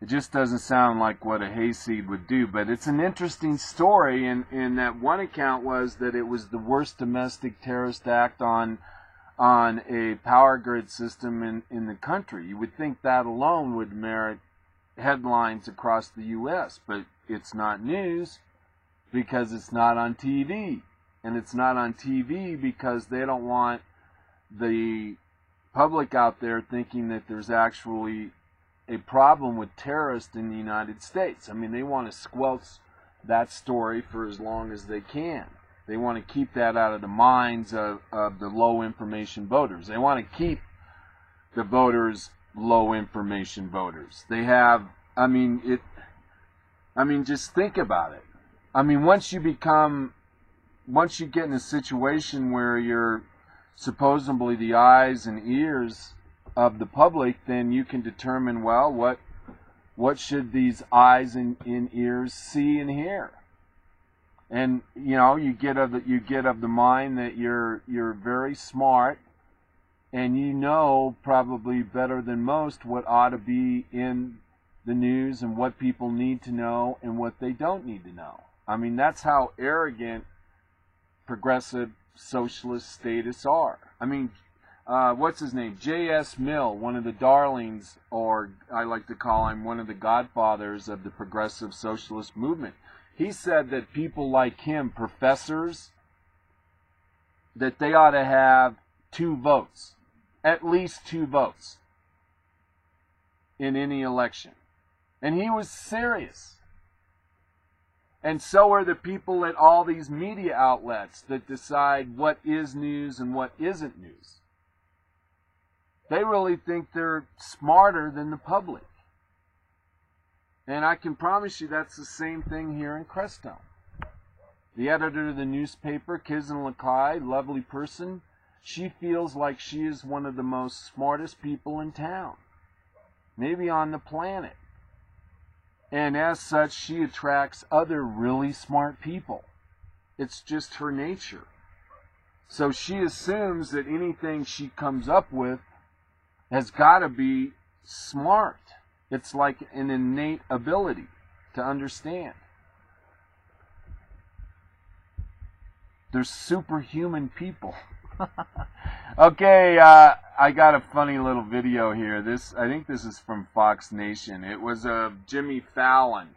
It just doesn't sound like what a hayseed would do, but it's an interesting story, and that one account was that it was the worst domestic terrorist act on a power grid system in the country. You would think that alone would merit headlines across the U.S., but it's not news because it's not on TV. And it's not on TV because they don't want the public out there thinking that there's actually a problem with terrorists in the United States. I mean, they want to squelch that story for as long as they can. They want to keep that out of the minds of the low information voters. They want to keep the voters low information voters. They have, just think about it. I mean, once you get in a situation where you're supposedly the eyes and ears of the public, then you can determine, well, what should these eyes and ears see and hear? And you get of the mind that you're very smart, and you know probably better than most what ought to be in the news and what people need to know and what they don't need to know. I mean, that's how arrogant progressive socialist statists are. I mean, what's his name? J.S. Mill, one of the darlings, or I like to call him one of the godfathers of the progressive socialist movement. He said that people like him, professors, that they ought to have 2 votes, at least 2 votes in any election. And he was serious. And so are the people at all these media outlets that decide what is news and what isn't news. They really think they're smarter than the public. And I can promise you that's the same thing here in Crestone. The editor of the newspaper, Kizan Lakai, lovely person, she feels like she is one of the most smartest people in town, maybe on the planet. And as such, she attracts other really smart people. It's just her nature. So she assumes that anything she comes up with has got to be smart. It's like an innate ability to understand. They're superhuman people. Okay, I got a funny little video here. I think this is from Fox Nation. It was Jimmy Fallon.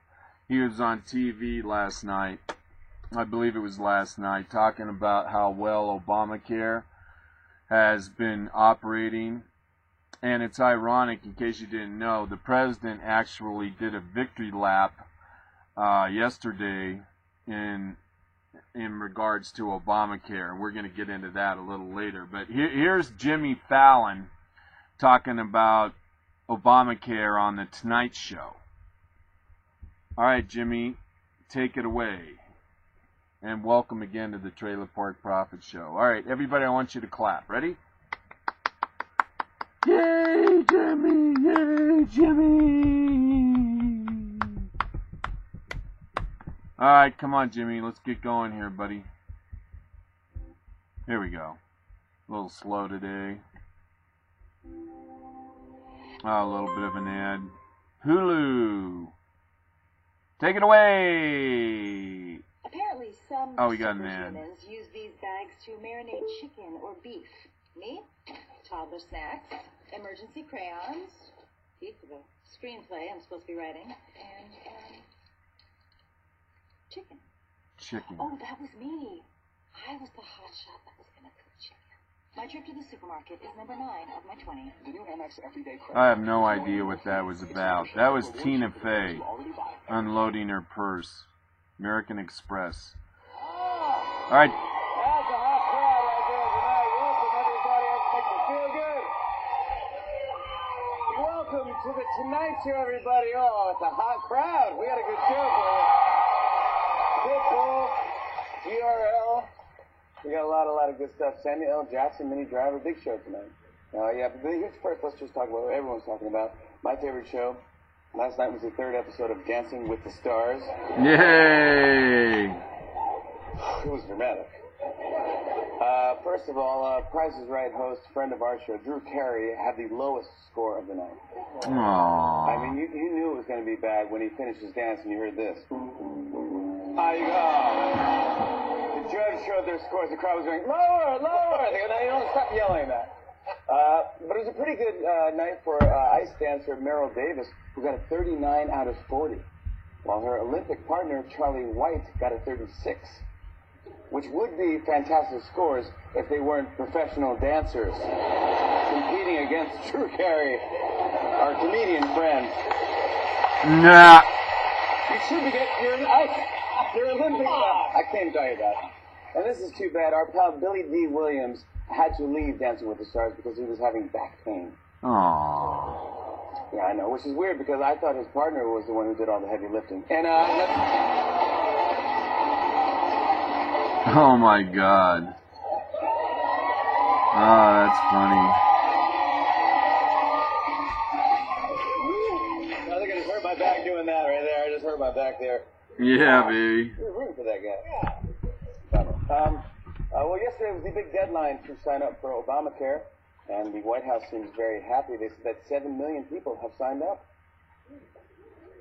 He was on TV last night. I believe it was last night, talking about how well ObamaCare has been operating. And it's ironic, in case you didn't know, the president actually did a victory lap yesterday in regards to Obamacare, and we're going to get into that a little later. But here's Jimmy Fallon talking about Obamacare on the Tonight Show. All right, Jimmy, take it away. And welcome again to the Trailer Park Profit Show. Alright, everybody, I want you to clap. Ready? Yay, Jimmy! Yay, Jimmy! Alright, come on, Jimmy. Let's get going here, buddy. Here we go. A little slow today. Oh, a little bit of an ad. Hulu. Take it away. Apparently, some we got an ad. humans use these bags to marinate chicken or beef. Me, toddler snacks, emergency crayons, beef for the screenplay I'm supposed to be writing, and chicken. Chicken. Oh, that was me. I was the hotshot that was gonna cook chicken. My trip to the supermarket is number 9 of my 20. The new Amex Everyday Credit. I have no idea what that was about. That was Tina Fey unloading her purse. American Express. Alright. That's a hot crowd right there tonight. Welcome, everybody. Let's make you feel good. Welcome to the Tonight Show, everybody. Oh, it's a hot crowd. We got a good show for you. Pitbull, URL. We got a lot of good stuff. Samuel L. Jackson, Mini Driver, big show tonight. Yeah, but here's first, let's just talk about what everyone's talking about. My favorite show. Last night was the 3rd episode of Dancing with the Stars. Yay! It was dramatic. First of all, Price is Right host, friend of our show, Drew Carey, had the lowest score of the night. Aww. I mean, you knew it was going to be bad when he finished his dance and you heard this. The judge showed their scores. The crowd was going, lower, lower. They go, no, you don't stop yelling that. But it was a pretty good night for ice dancer Meryl Davis, who got a 39 out of 40, while her Olympic partner Charlie White got a 36, which would be fantastic scores if they weren't professional dancers competing against Drew Carey, our comedian friend. Nah. You should be getting your Olympic. I can't tell you that. And this is too bad. Our pal Billy D. Williams had to leave Dancing with the Stars because he was having back pain. Aww. Yeah, I know, which is weird because I thought his partner was the one who did all the heavy lifting. And Oh my God. Oh, that's funny. I think I just hurt my back doing that right there. I just hurt my back there. Yeah, baby. You're rooting for that guy. Well, yesterday was the big deadline to sign up for ObamaCare, and the White House seems very happy. They said that 7 million people have signed up.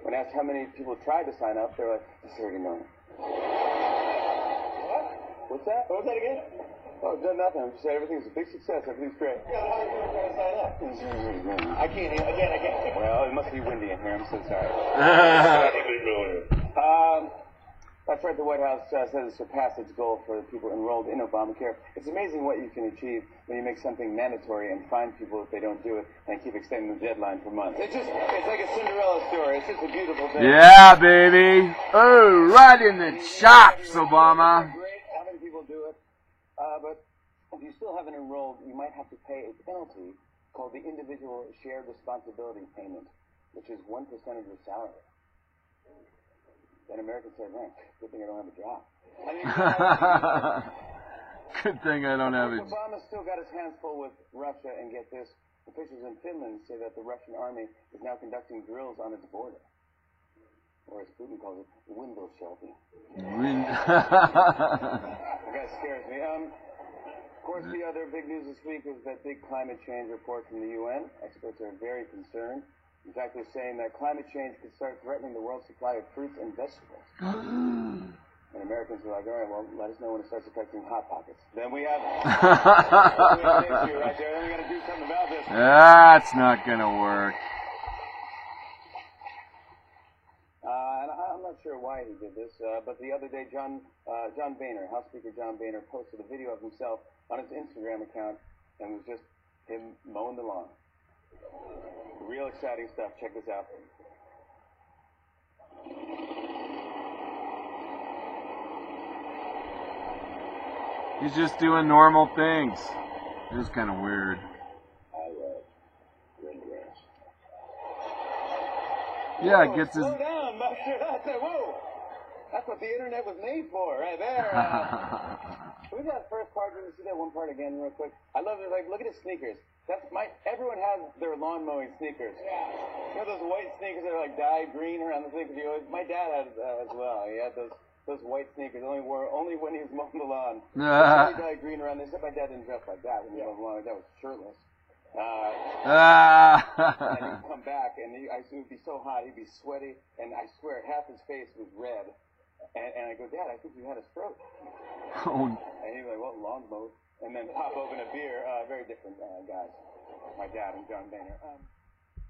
When asked how many people tried to sign up, they were like, 30 million. What? What's that? What was that again? Oh, I've done nothing. I just said everything's a big success. Everything's great. Yeah, how are you going to sign up? I can't. Well, it must be windy in here. I'm so sorry. That's right. The White House says it surpassed its goal for the people enrolled in Obamacare. It's amazing what you can achieve when you make something mandatory and fine people if they don't do it and keep extending the deadline for months. It's like a Cinderella story. It's just a beautiful thing. Yeah, baby. Oh, right in the chops, Obama. Great. How many people do it? But if you still haven't enrolled, you might have to pay a penalty called the Individual Shared Responsibility Payment, which is 1% of your salary. Then Americans say, man, good thing I don't have a job. Good thing I don't have a job. Obama still got his hands full with Russia, and get this, officials in Finland say that the Russian army is now conducting drills on its border. Or as Putin calls it, window shopping. That guy scares me. Of course, the other big news this week is that big climate change report from the UN. Experts are very concerned. In fact, they're saying that climate change could start threatening the world's supply of fruits and vegetables. And Americans are like, all right, well, let us know when it starts affecting Hot Pockets. Then we have it. We have an issue right there. Then we got to do something about this. That's not going to work. And I'm not sure why he did this, but the other day, John Boehner, House Speaker John Boehner, posted a video of himself on his Instagram account, and it was just him mowing the lawn. Real exciting stuff. Check this out. He's just doing normal things. It's kind of weird. I love green grass. Yeah, it gets his... Slow down, Buster. I said, whoa. That's what the internet was made for, right there. Can we do that first part? Can we see that one part again real quick? I love it. Like, look at his sneakers. Everyone has their lawn mowing sneakers. Yeah. You know those white sneakers that are like dyed green around the sneakers? My dad had as well. He had those white sneakers. Only when he was mowing the lawn. They dyed green around. Except my dad didn't dress like that when he mowed the lawn. My dad was shirtless. And he'd come back, and it would be so hot, he'd be sweaty, and I swear half his face was red. And I go, Dad, I think you had a stroke. Oh. And he'd be like, well, lawn mowed. And then pop open a beer. Very different guys. My dad and John Boehner.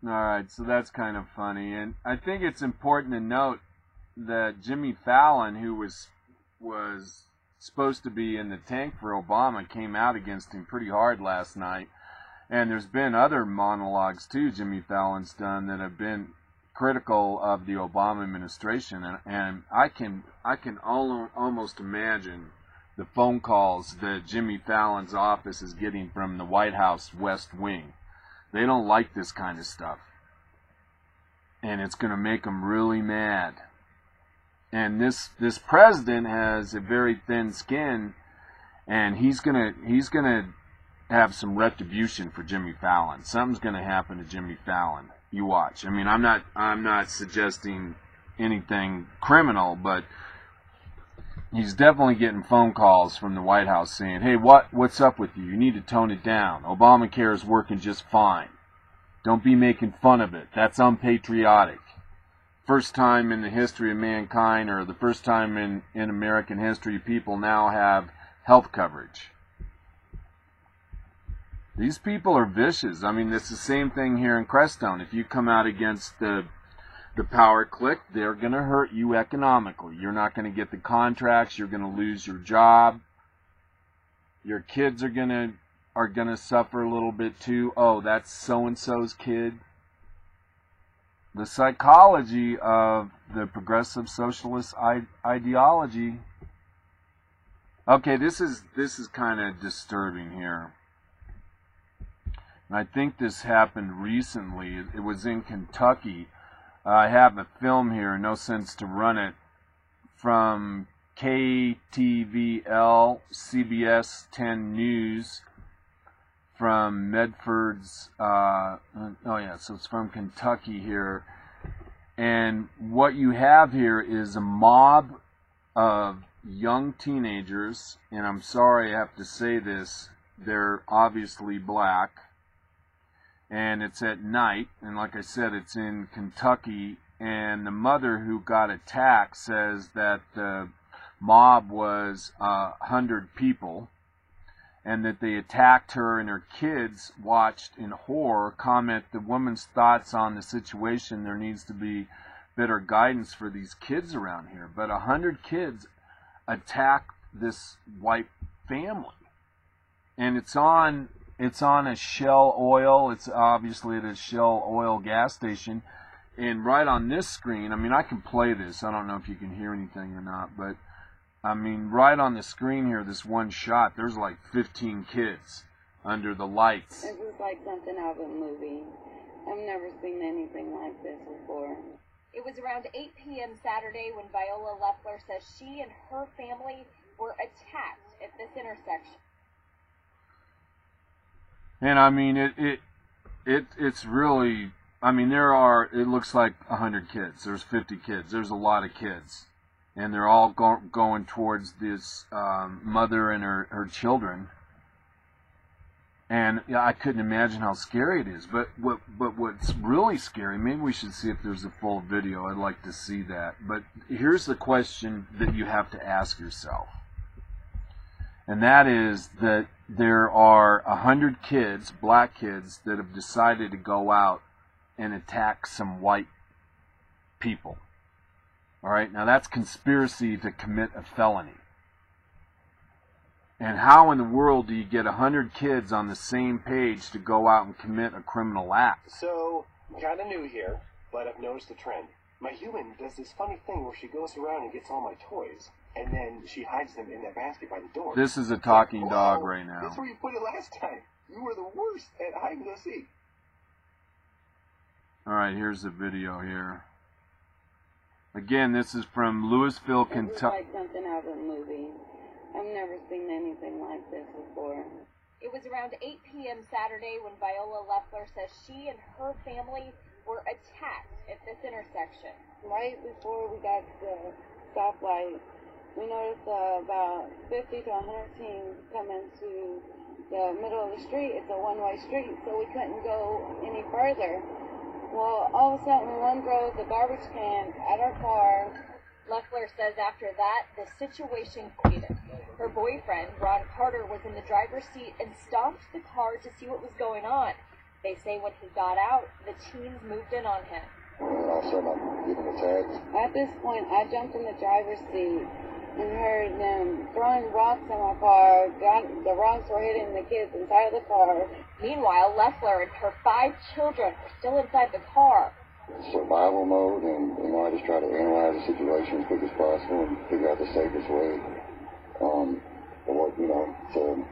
All right, so that's kind of funny. And I think it's important to note that Jimmy Fallon, who was supposed to be in the tank for Obama, came out against him pretty hard last night. And there's been other monologues, too, Jimmy Fallon's done that have been critical of the Obama administration. And I can almost imagine the phone calls that Jimmy Fallon's office is getting from the White House West Wing. They don't like this kind of stuff. And it's going to make them really mad. And this president has a very thin skin, and he's gonna have some retribution for Jimmy Fallon. Something's going to happen to Jimmy Fallon. You watch. I mean, I'm not suggesting anything criminal, but he's definitely getting phone calls from the White House saying, hey, what's up with you? You need to tone it down. ObamaCare is working just fine. Don't be making fun of it. That's unpatriotic. First time in the history of mankind, or the first time in American history, people now have health coverage. These people are vicious. I mean, it's the same thing here in Crestone. If you come out against the power clique, they're going to hurt you economically. You're not going to get the contracts. You're going to lose your job. Your kids are going to suffer a little bit too. Oh, that's so-and-so's kid. The psychology of the progressive socialist ideology. Okay, this is kind of disturbing here. And I think this happened recently. It was in Kentucky. I have a film here, no sense to run it, from KTVL, CBS 10 News, from Medford's, so it's from Kentucky here. And what you have here is a mob of young teenagers, and I'm sorry I have to say this, they're obviously black. And it's at night, and like I said, it's in Kentucky, and the mother who got attacked says that the mob was 100 people, and that they attacked her, and her kids watched in horror. Comment the woman's thoughts on the situation. There needs to be better guidance for these kids around here. But 100 kids attacked this white family, and it's on a Shell Oil. It's obviously at a Shell Oil gas station. And right on this screen, I mean, I can play this. I don't know if you can hear anything or not, but I mean, right on the screen here, this one shot, there's like 15 kids under the lights. This is like something out of a movie. I've never seen anything like this before. It was around 8 p.m. Saturday when Viola Leffler says she and her family were attacked at this intersection. And I mean, it's really, I mean, it looks like 100 kids. There's 50 kids. There's a lot of kids. And they're all going towards this mother and her children. And yeah, I couldn't imagine how scary it is. But what's really scary, maybe we should see if there's a full video. I'd like to see that. But here's the question that you have to ask yourself. And that is that there are 100 kids, black kids, that have decided to go out and attack some white people. All right, now that's conspiracy to commit a felony. And how in the world do you get 100 kids on the same page to go out and commit a criminal act? So, kind of new here, but I've noticed a trend. My human does this funny thing where she goes around and gets all my toys, and then she hides them in that basket by the door. This is a talking dog right now. That's where you put it last time. You were the worst at hide and go seek. All right, here's the video here. Again, this is from Louisville, This is Kentucky. like something out of a movie. I've never seen anything like this before. It was around 8 p.m. Saturday when Viola Leffler says she and her family were attacked at this intersection. Right before we got to the stoplight, we noticed about 50 to 100 teams come into the middle of the street. It's a one-way street, so we couldn't go any further. Well, all of a sudden, one drove the garbage can at our car. Leffler says after that, the situation heated. Her boyfriend, Ron Carter, was in the driver's seat and stopped the car to see what was going on. They say when he got out, the teens moved in on him. All of a sudden, I'm getting attacked. At this point, I jumped in the driver's seat and heard them throwing rocks at my car. The rocks were hitting the kids inside of the car. Meanwhile, Leffler and her 5 children were still inside the car. Survival mode, and I just try to analyze the situation as quick as possible and figure out the safest way, to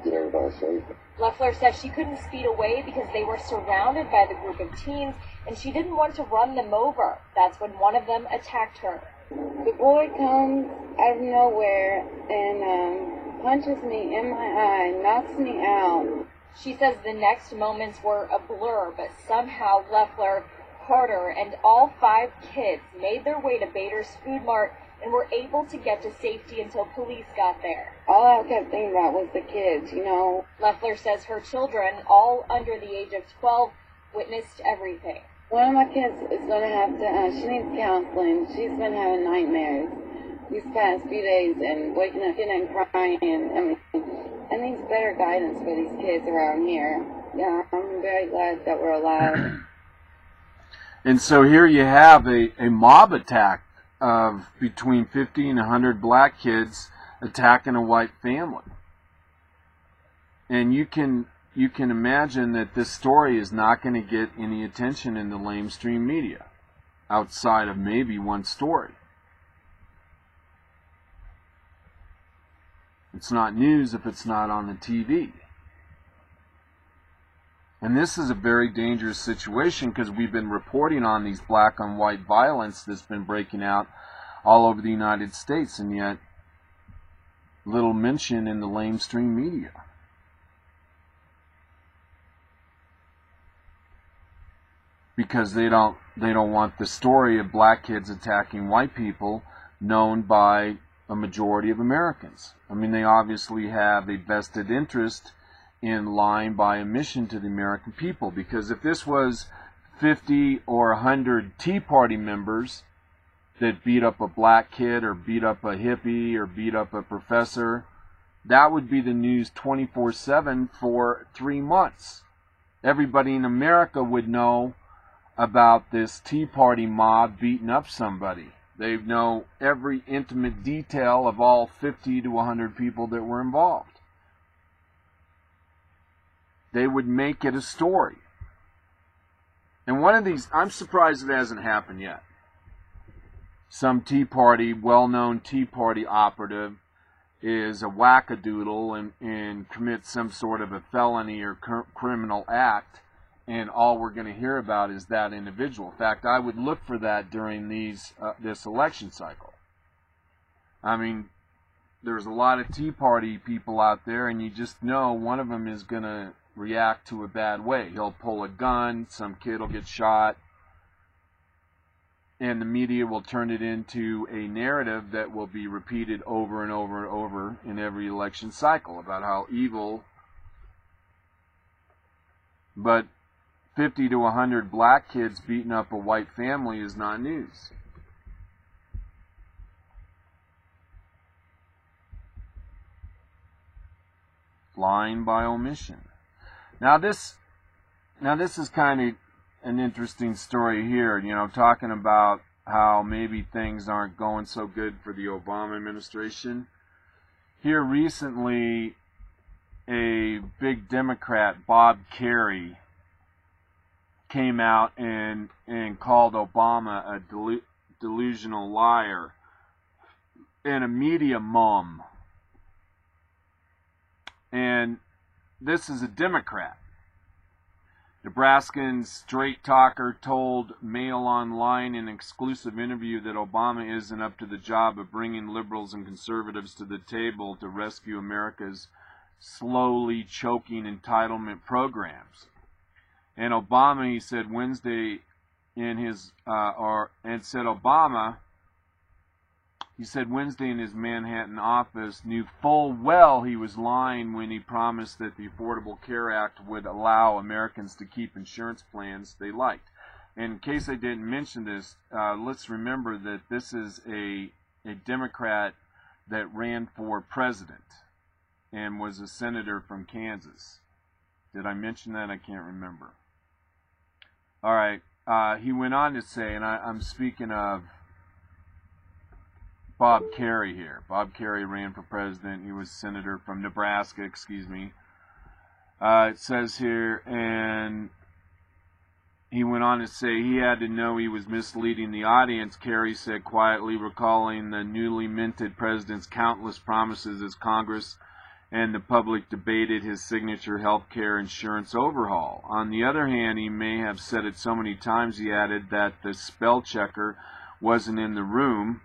get everybody safe. Leffler says she couldn't speed away because they were surrounded by the group of teens, and she didn't want to run them over. That's when one of them attacked her. The boy comes out of nowhere and punches me in my eye, knocks me out. She says the next moments were a blur, but somehow Leffler, Carter, and all 5 kids made their way to Bader's Food Mart and were able to get to safety until police got there. All I kept thinking about was the kids, Leffler says her children, all under the age of 12, witnessed everything. One of my kids is going to have to, she needs counseling. She's been having nightmares these past few days and waking up and crying. I need better guidance for these kids around here. Yeah, I'm very glad that we're alive. And so here you have a mob attack of between 50 and 100 black kids attacking a white family. And you can imagine that this story is not going to get any attention in the lamestream media outside of maybe one story. It's not news if it's not on the TV. And this is a very dangerous situation because we've been reporting on these black on white violence that's been breaking out all over the United States, and yet little mention in the lamestream media. Because they don't want the story of black kids attacking white people known by a majority of Americans. I mean, they obviously have a vested interest in lying by omission to the American people, because if this was 50 or 100 Tea Party members that beat up a black kid or beat up a hippie or beat up a professor, that would be the news 24/7 for 3 months. Everybody in America would know about this Tea Party mob beating up somebody. They know every intimate detail of all 50 to 100 people that were involved. They would make it a story. And one of these, I'm surprised it hasn't happened yet. Some Tea Party, well-known Tea Party operative is a wackadoodle and commits some sort of a felony or criminal act, and all we're going to hear about is that individual. In fact, I would look for that during this election cycle. I mean, there's a lot of Tea Party people out there, and you just know one of them is going to react to a bad way. He'll pull a gun, some kid will get shot, and the media will turn it into a narrative that will be repeated over and over and over in every election cycle about how evil. But 50 to 100 black kids beating up a white family is not news. Lying by omission. Now this is kind of an interesting story here, talking about how maybe things aren't going so good for the Obama administration. Here recently, a big Democrat, Bob Kerrey, came out and called Obama a delusional liar and a media mum. And this is a Democrat. Nebraskan straight talker told Mail Online in an exclusive interview that Obama isn't up to the job of bringing liberals and conservatives to the table to rescue America's slowly choking entitlement programs. And Obama, he said Wednesday in his he said Wednesday in his Manhattan office, knew full well he was lying when he promised that the Affordable Care Act would allow Americans to keep insurance plans they liked. And in case I didn't mention this, let's remember that this is a Democrat that ran for president and was a senator from Kansas. Did I mention that? I can't remember. All right. He went on to say, and I'm speaking of Bob Kerrey here. Bob Kerrey ran for president. He was senator from Nebraska, excuse me. It says here, and he went on to say he had to know he was misleading the audience, Kerry said quietly, recalling the newly minted president's countless promises as Congress and the public debated his signature health care insurance overhaul. On the other hand, he may have said it so many times, he added, that the spell checker wasn't in the room.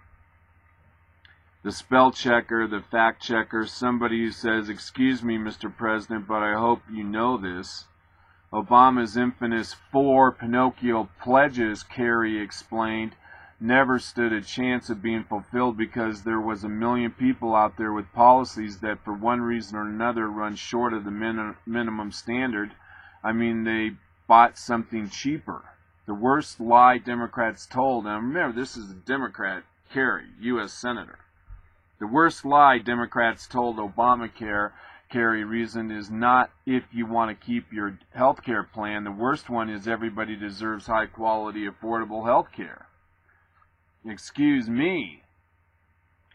The spell checker, the fact checker, somebody who says, "Excuse me, Mr. President, but I hope you know this." Obama's infamous 4 Pinocchio pledges, Kerry explained, never stood a chance of being fulfilled because there was 1 million people out there with policies that for one reason or another run short of the minimum standard. I mean, they bought something cheaper. The worst lie Democrats told, and remember, this is a Democrat, Kerry, U.S. Senator. The worst lie Democrats told ObamaCare, Kerry reasoned, is not if you want to keep your health care plan. The worst one is everybody deserves high-quality, affordable health care. Excuse me.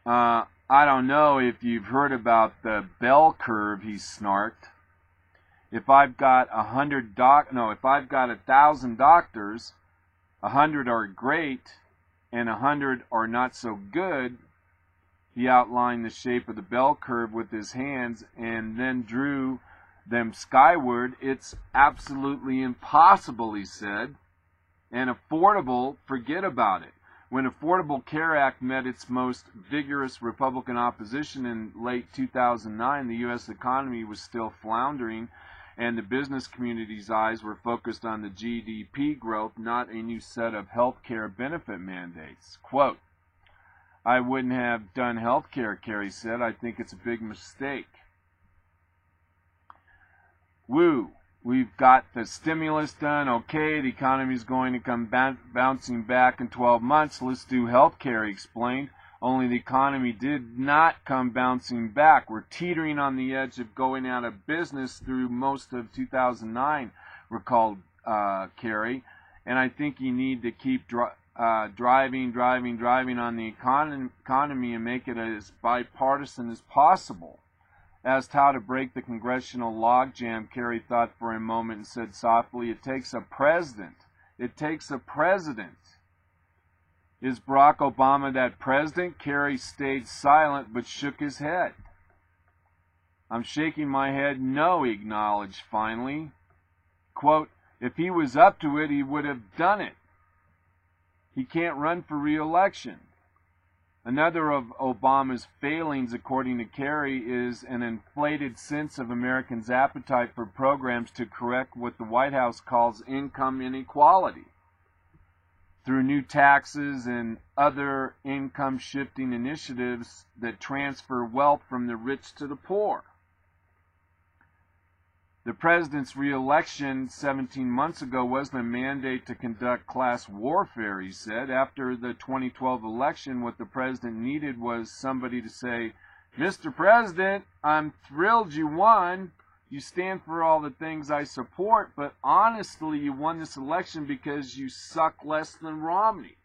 I don't know if you've heard about the bell curve, he snarked. If I've got 1,000 doctors, 100 are great and 100 are not so good. He outlined the shape of the bell curve with his hands and then drew them skyward. It's absolutely impossible, he said. And affordable, forget about it. When Affordable Care Act met its most vigorous Republican opposition in late 2009, the U.S. economy was still floundering, and the business community's eyes were focused on the GDP growth, not a new set of health care benefit mandates. Quote, "I wouldn't have done health care," Kerry said. "I think it's a big mistake." Woo. We've got the stimulus done. Okay, the economy's going to come bouncing back in 12 months. Let's do health care, he explained. Only the economy did not come bouncing back. We're teetering on the edge of going out of business through most of 2009, recalled Kerry. And I think you need to keep driving on the economy and make it as bipartisan as possible. Asked how to break the congressional logjam, Kerry thought for a moment and said softly, "It takes a president. It takes a president." Is Barack Obama that president? Kerry stayed silent but shook his head. "I'm shaking my head no," he acknowledged finally. Quote, "If he was up to it, he would have done it. He can't run for re-election." Another of Obama's failings, according to Kerry, is an inflated sense of Americans' appetite for programs to correct what the White House calls income inequality through new taxes and other income-shifting initiatives that transfer wealth from the rich to the poor. The president's re-election 17 months ago wasn't a mandate to conduct class warfare, he said. After the 2012 election, what the president needed was somebody to say, "Mr. President, I'm thrilled you won. You stand for all the things I support, but honestly, you won this election because you suck less than Romney."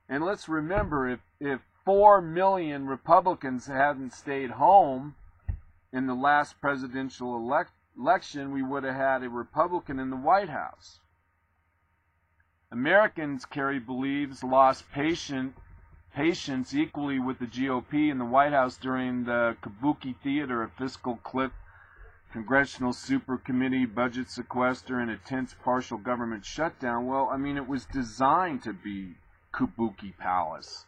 And let's remember, if 4 million Republicans hadn't stayed home in the last presidential election, we would have had a Republican in the White House. Americans, Kerry believes, lost patience equally with the GOP in the White House during the kabuki theater of fiscal cliff Congressional Super Committee, budget sequester, and intense partial government shutdown. Well, I mean, it was designed to be Kabuki Palace.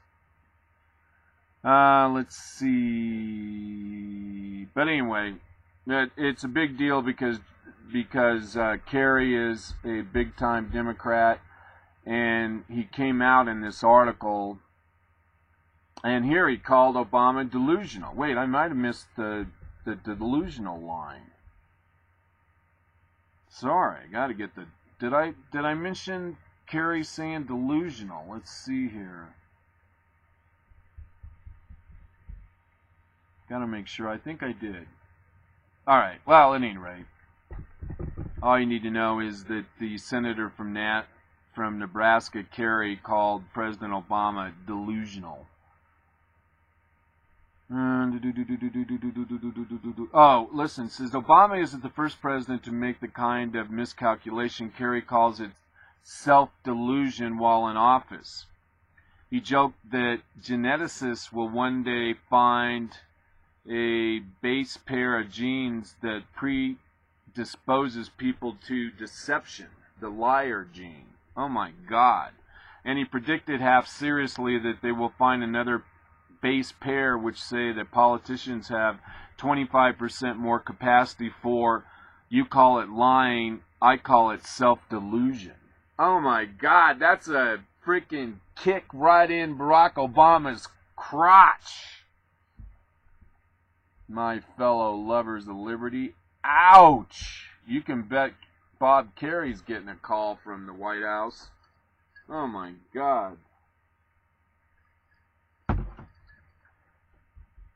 Let's see. But anyway, it's a big deal because Kerry is a big-time Democrat, and he came out in this article, and here he called Obama delusional. Wait, I might have missed the delusional line. Sorry, I got to get the. Did I mention Kerry saying delusional? Let's see here. Got to make sure. I think I did. All right. Well, at any rate, all you need to know is that the senator from Nebraska, Kerry, called President Obama delusional. Oh, listen, says Obama isn't the first president to make the kind of miscalculation. Kerry calls it self-delusion while in office. He joked that geneticists will one day find a base pair of genes that predisposes people to deception, the liar gene. Oh my God. And he predicted half seriously that they will find another base pair which say that politicians have 25% more capacity for, you call it lying, I call it self-delusion. Oh my God, that's a freaking kick right in Barack Obama's crotch. My fellow lovers of liberty. Ouch! You can bet Bob Kerry's getting a call from the White House. Oh my God.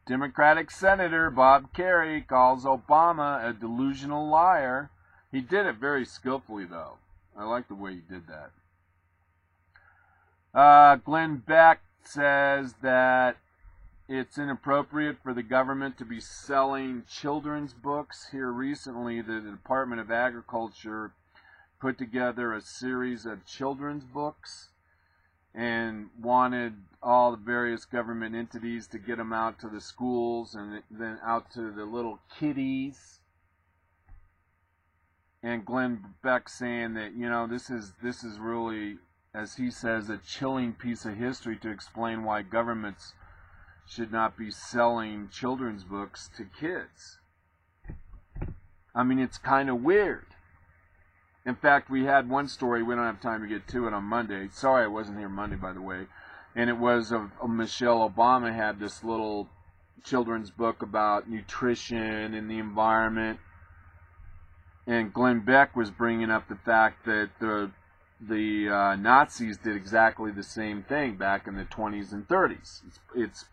Democratic Senator Bob Kerry calls Obama a delusional liar. He did it very skillfully, though. I like the way he did that. Glenn Beck says that it's inappropriate for the government to be selling children's books. Here recently, the Department of Agriculture put together a series of children's books and wanted all the various government entities to get them out to the schools and then out to the little kiddies. And Glenn Beck saying that, you know, this is really, as he says, a chilling piece of history to explain why governments should not be selling children's books to kids. I mean, it's kind of weird. In fact, we had one story, we don't have time to get to it, on Monday. Sorry I wasn't here Monday, by the way. And it was Michelle Obama had this little children's book about nutrition and the environment. And Glenn Beck was bringing up the fact that the Nazis did exactly the same thing back in the 20s and 30s. It's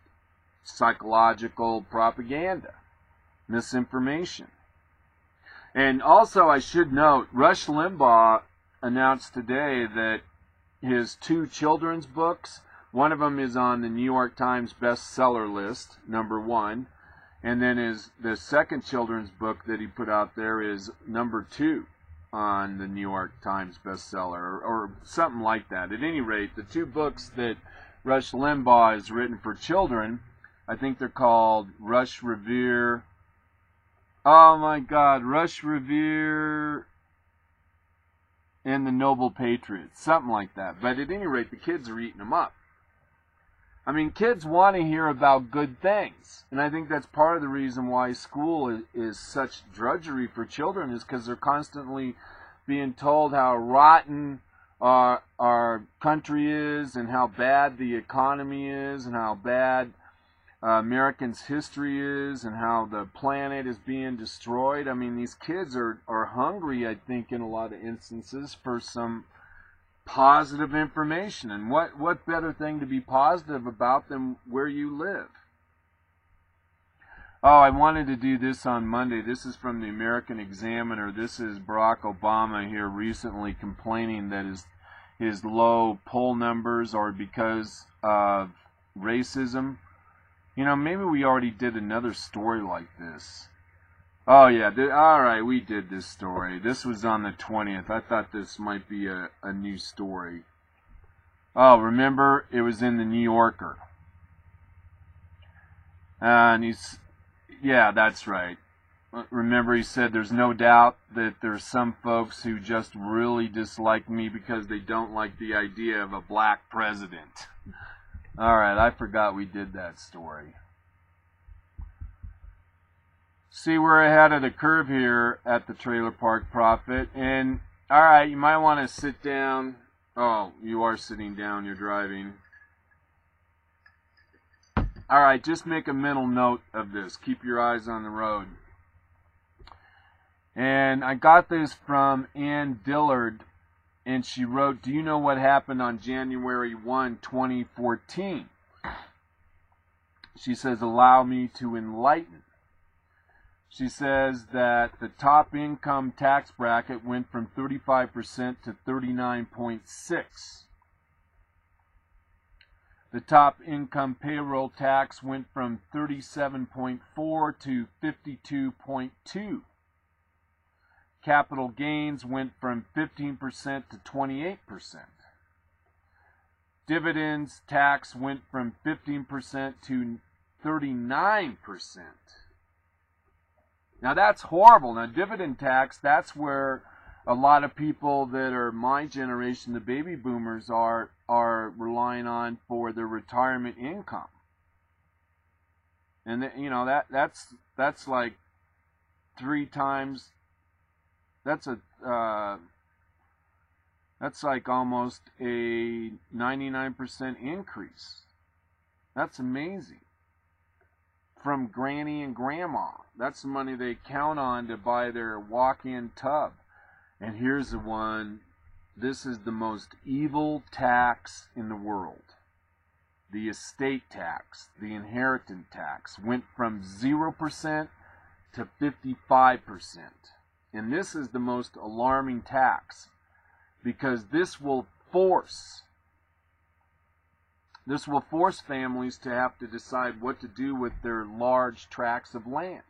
psychological propaganda, misinformation. And also, I should note, Rush Limbaugh announced today that his 2 children's books, one of them is on the New York Times bestseller list, #1, and then the second children's book that he put out there is #2 on the New York Times bestseller, or something like that. At any rate, the 2 books that Rush Limbaugh has written for children, I think they're called Rush Revere. Oh my God, Rush Revere and the Noble Patriots, something like that. But at any rate, the kids are eating them up. I mean, kids want to hear about good things. And I think that's part of the reason why school is such drudgery for children, is because they're constantly being told how rotten our country is and how bad the economy is and how bad Americans' history is and how the planet is being destroyed. I mean, these kids are hungry, I think, in a lot of instances for some positive information. And what better thing to be positive about than where you live? Oh, I wanted to do this on Monday. This is from the American Examiner. This is Barack Obama here recently complaining that his low poll numbers are because of racism. You know, maybe we already did another story like this. Oh, yeah. All right, we did this story. This was on the 20th. I thought this might be a new story. Oh, remember? It was in the New Yorker. And yeah, that's right. remember he said there's no doubt that there's some folks who just really dislike me because they don't like the idea of a black president. Alright, I forgot we did that story. See, we're ahead of the curve here at the Trailer Park Prophet. And, alright, you might want to sit down. Oh, you are sitting down, you're driving. Alright, just make a mental note of this. Keep your eyes on the road. And I got this from Ann Dillard, and she wrote, do you know what happened on January 1, 2014? She says, allow me to enlighten. She says that the top income tax bracket went from 35% to 39.6%. The top income payroll tax went from 37.4% to 52.2%. Capital gains went from 15% to 28%. Dividends tax went from 15% to 39%. Now that's horrible. Now dividend tax, that's where a lot of people that are my generation, the baby boomers, are relying on for their retirement income. And you know, that's like 3 times. That's like almost a 99% increase. That's amazing. From granny and grandma. That's the money they count on to buy their walk-in tub. And here's the one. This is the most evil tax in the world. The estate tax, the inheritance tax, went from 0% to 55%. And this is the most alarming tax, because this will force families to have to decide what to do with their large tracts of land.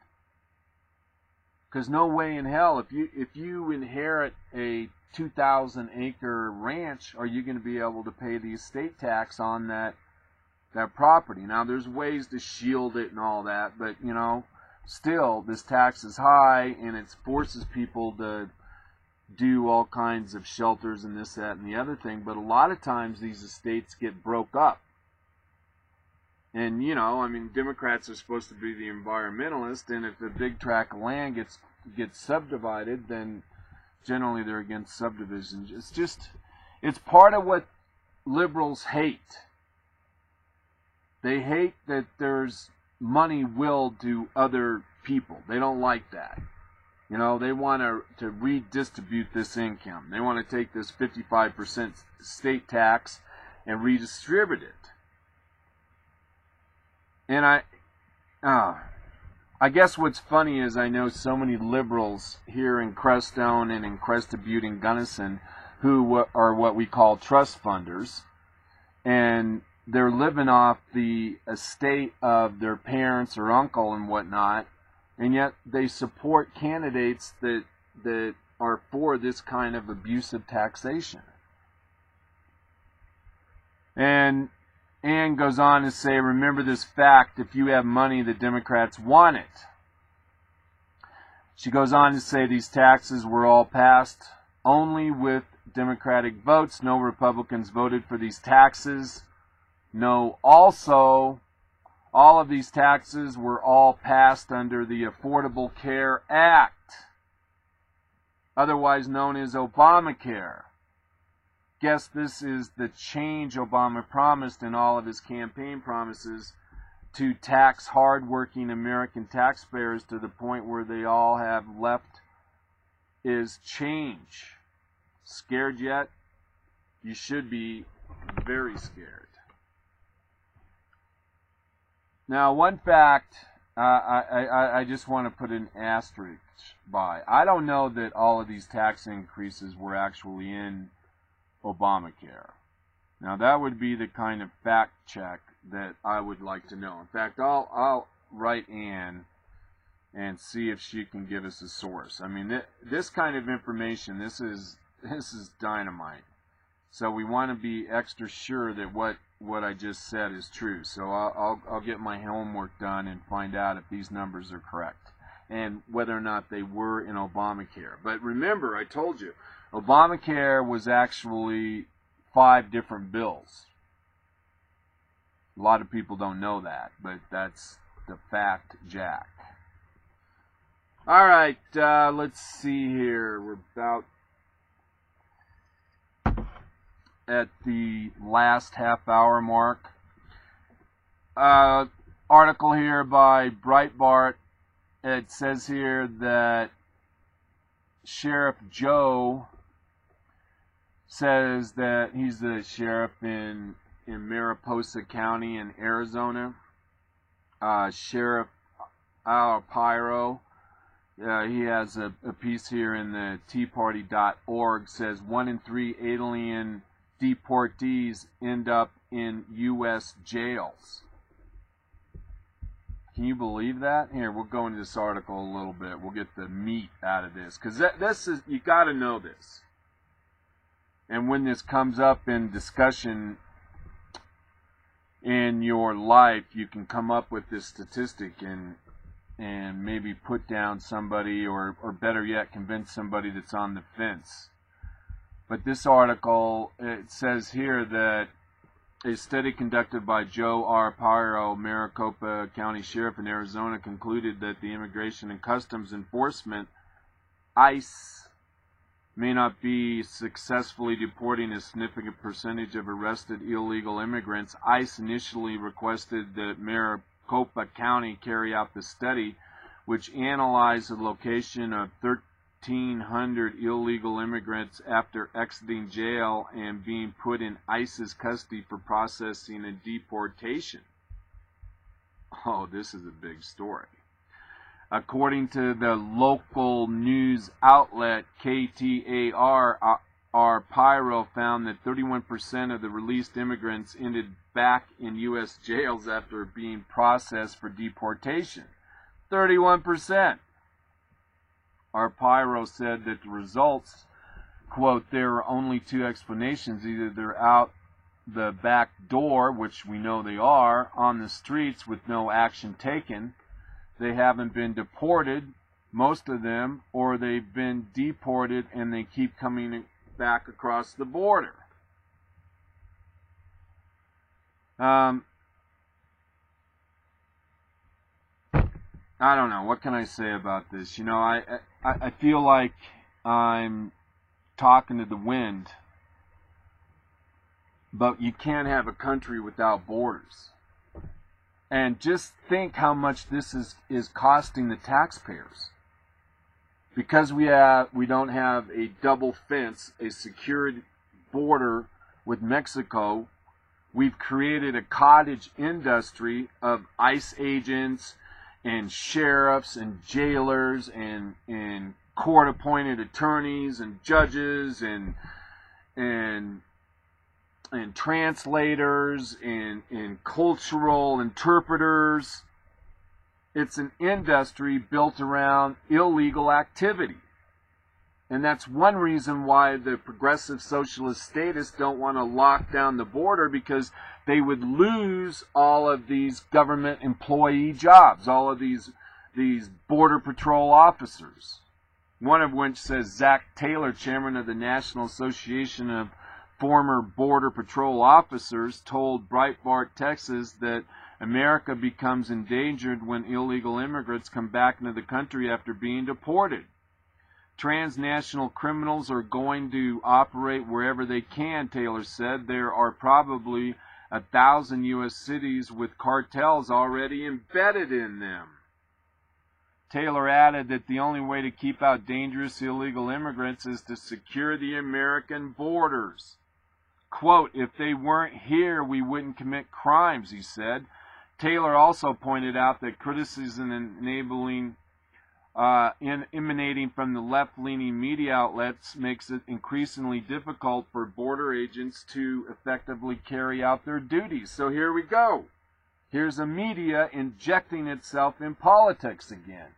Because no way in hell, if you inherit a 2,000 acre ranch, are you going to be able to pay the estate tax on that property? Now there's ways to shield it and all that, but you know, still, this tax is high, and it forces people to do all kinds of shelters and this, that, and the other thing. But a lot of times these estates get broke up. And, you know, I mean, Democrats are supposed to be the environmentalists, and if a big tract of land gets subdivided, then generally they're against subdivisions. It's part of what liberals hate. They hate that there's money willed to other people. They don't like that. You know, they want to redistribute this income. They want to take this 55% state tax and redistribute it. And I guess what's funny is I know so many liberals here in Crestone and in Crested Butte and Gunnison who are what we call trust funders, and they're living off the estate of their parents or uncle and whatnot, and yet they support candidates that are for this kind of abusive taxation. And Ann goes on to say, remember this fact, if you have money, the Democrats want it. She goes on to say these taxes were all passed only with Democratic votes. No Republicans voted for these taxes. No, also, all of these taxes were all passed under the Affordable Care Act, otherwise known as ObamaCare. Guess this is the change Obama promised in all of his campaign promises to tax hardworking American taxpayers to the point where they all have left is change. Scared yet? You should be very scared. Now, one fact I just want to put an asterisk by. I don't know that all of these tax increases were actually in ObamaCare. Now, that would be the kind of fact check that I would like to know. In fact, I'll write Ann and see if she can give us a source. I mean, this kind of information, this is dynamite. So we want to be extra sure that what I just said is true. So I'll get my homework done and find out if these numbers are correct. and whether or not they were in Obamacare. But remember, I told you, Obamacare was actually 5 different bills. A lot of people don't know that, but that's the fact, Jack. All right, let's see here. We're about at the last half-hour mark. Article here by Breitbart. It says here that Sheriff Joe says that he's the sheriff in Mariposa County in Arizona. Sheriff Alpiro, he has a piece here in the teaparty.org, says 1 in 3 alien deportees end up in U.S. jails. Can you believe that? Here, we'll go into this article a little bit. We'll get the meat out of this, because this is, you got to know this. And when this comes up in discussion in your life, you can come up with this statistic and maybe put down somebody, or better yet, convince somebody that's on the fence. But this article, it says here that a study conducted by Joe R. Pyro, Maricopa County Sheriff in Arizona, concluded that the Immigration and Customs Enforcement, ICE, may not be successfully deporting a significant percentage of arrested illegal immigrants. ICE initially requested that Maricopa County carry out the study, which analyzed the location of 1,300 illegal immigrants after exiting jail and being put in ICE's custody for processing and deportation. Oh, this is a big story. According to the local news outlet KTAR, Pyro found that 31% of the released immigrants ended back in U.S. jails after being processed for deportation. 31%. Pyro said that the results, quote, there are only 2 explanations. Either they're out the back door, which we know they are, on the streets with no action taken. They haven't been deported, most of them, or they've been deported and they keep coming back across the border. I don't know. What can I say about this? You know, I feel like I'm talking to the wind, but you can't have a country without borders. And just think how much this is costing the taxpayers. Because we don't have a double fence, a secured border with Mexico, we've created a cottage industry of ICE agents and sheriffs and jailers and court-appointed attorneys and judges and translators and cultural interpreters. It's an industry built around illegal activity. And that's one reason why the progressive socialist statists don't want to lock down the border, because they would lose all of these government employee jobs, all of these border patrol officers. One of which says Zach Taylor, chairman of the National Association of Former Border Patrol Officers, told Breitbart, Texas, that America becomes endangered when illegal immigrants come back into the country after being deported. Transnational criminals are going to operate wherever they can, Taylor said. There are probably 1,000 U.S. cities with cartels already embedded in them. Taylor added that the only way to keep out dangerous illegal immigrants is to secure the American borders. Quote, if they weren't here, we wouldn't commit crimes, he said. Taylor also pointed out that criticism emanating from the left-leaning media outlets makes it increasingly difficult for border agents to effectively carry out their duties. So here we go. Here's a media injecting itself in politics again.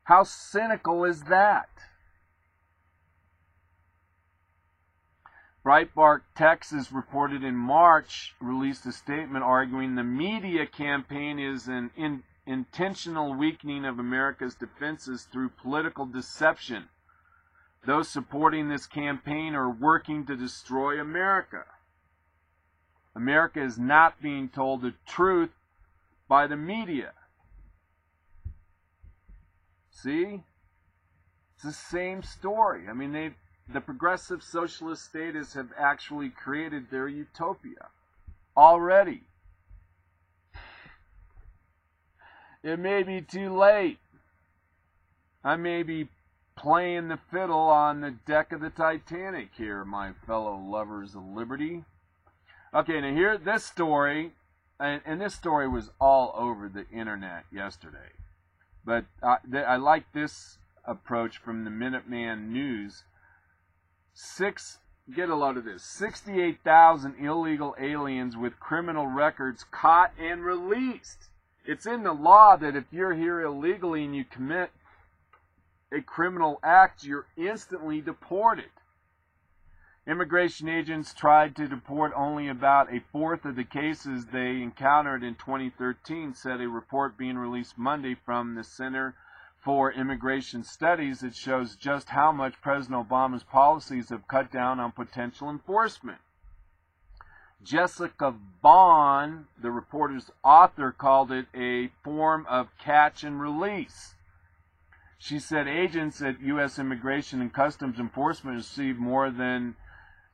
How cynical is that? Breitbart, Texas, reported in March, released a statement arguing the media campaign is an intentional weakening of America's defenses through political deception. Those supporting this campaign are working to destroy America. America is not being told the truth by the media. See? It's the same story. I mean, the progressive socialist statists have actually created their utopia already. It may be too late. I may be playing the fiddle on the deck of the Titanic here, my fellow lovers of liberty. Okay, now here, this story, and this story was all over the internet yesterday. But I like this approach from the Minuteman News. Get a load of this, 68,000 illegal aliens with criminal records caught and released. It's in the law that if you're here illegally and you commit a criminal act, you're instantly deported. Immigration agents tried to deport only about a fourth of the cases they encountered in 2013, said a report being released Monday from the Center for Immigration Studies that shows just how much President Obama's policies have cut down on potential enforcement. Jessica Vaughn, the reporter's author, called it a form of catch and release. She said agents at U.S. Immigration and Customs Enforcement received more than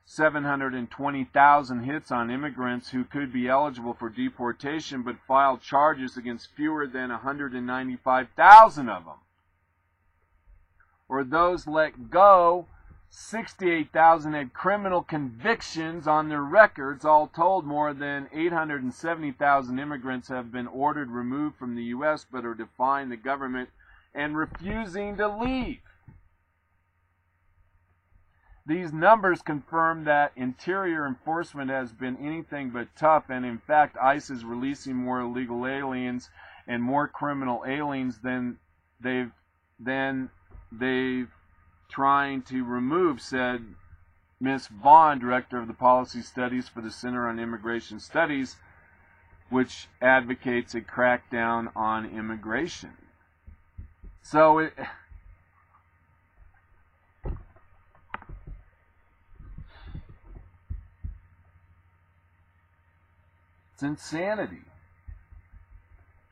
720,000 hits on immigrants who could be eligible for deportation, but filed charges against fewer than 195,000 of them. Or those let go, 68,000 had criminal convictions on their records. All told, more than 870,000 immigrants have been ordered removed from the U.S. but are defying the government and refusing to leave. These numbers confirm that interior enforcement has been anything but tough, and in fact ICE is releasing more illegal aliens and more criminal aliens than they've trying to remove, said Ms. Vaughn, director of the policy studies for the Center on Immigration Studies, which advocates a crackdown on immigration. So it's insanity.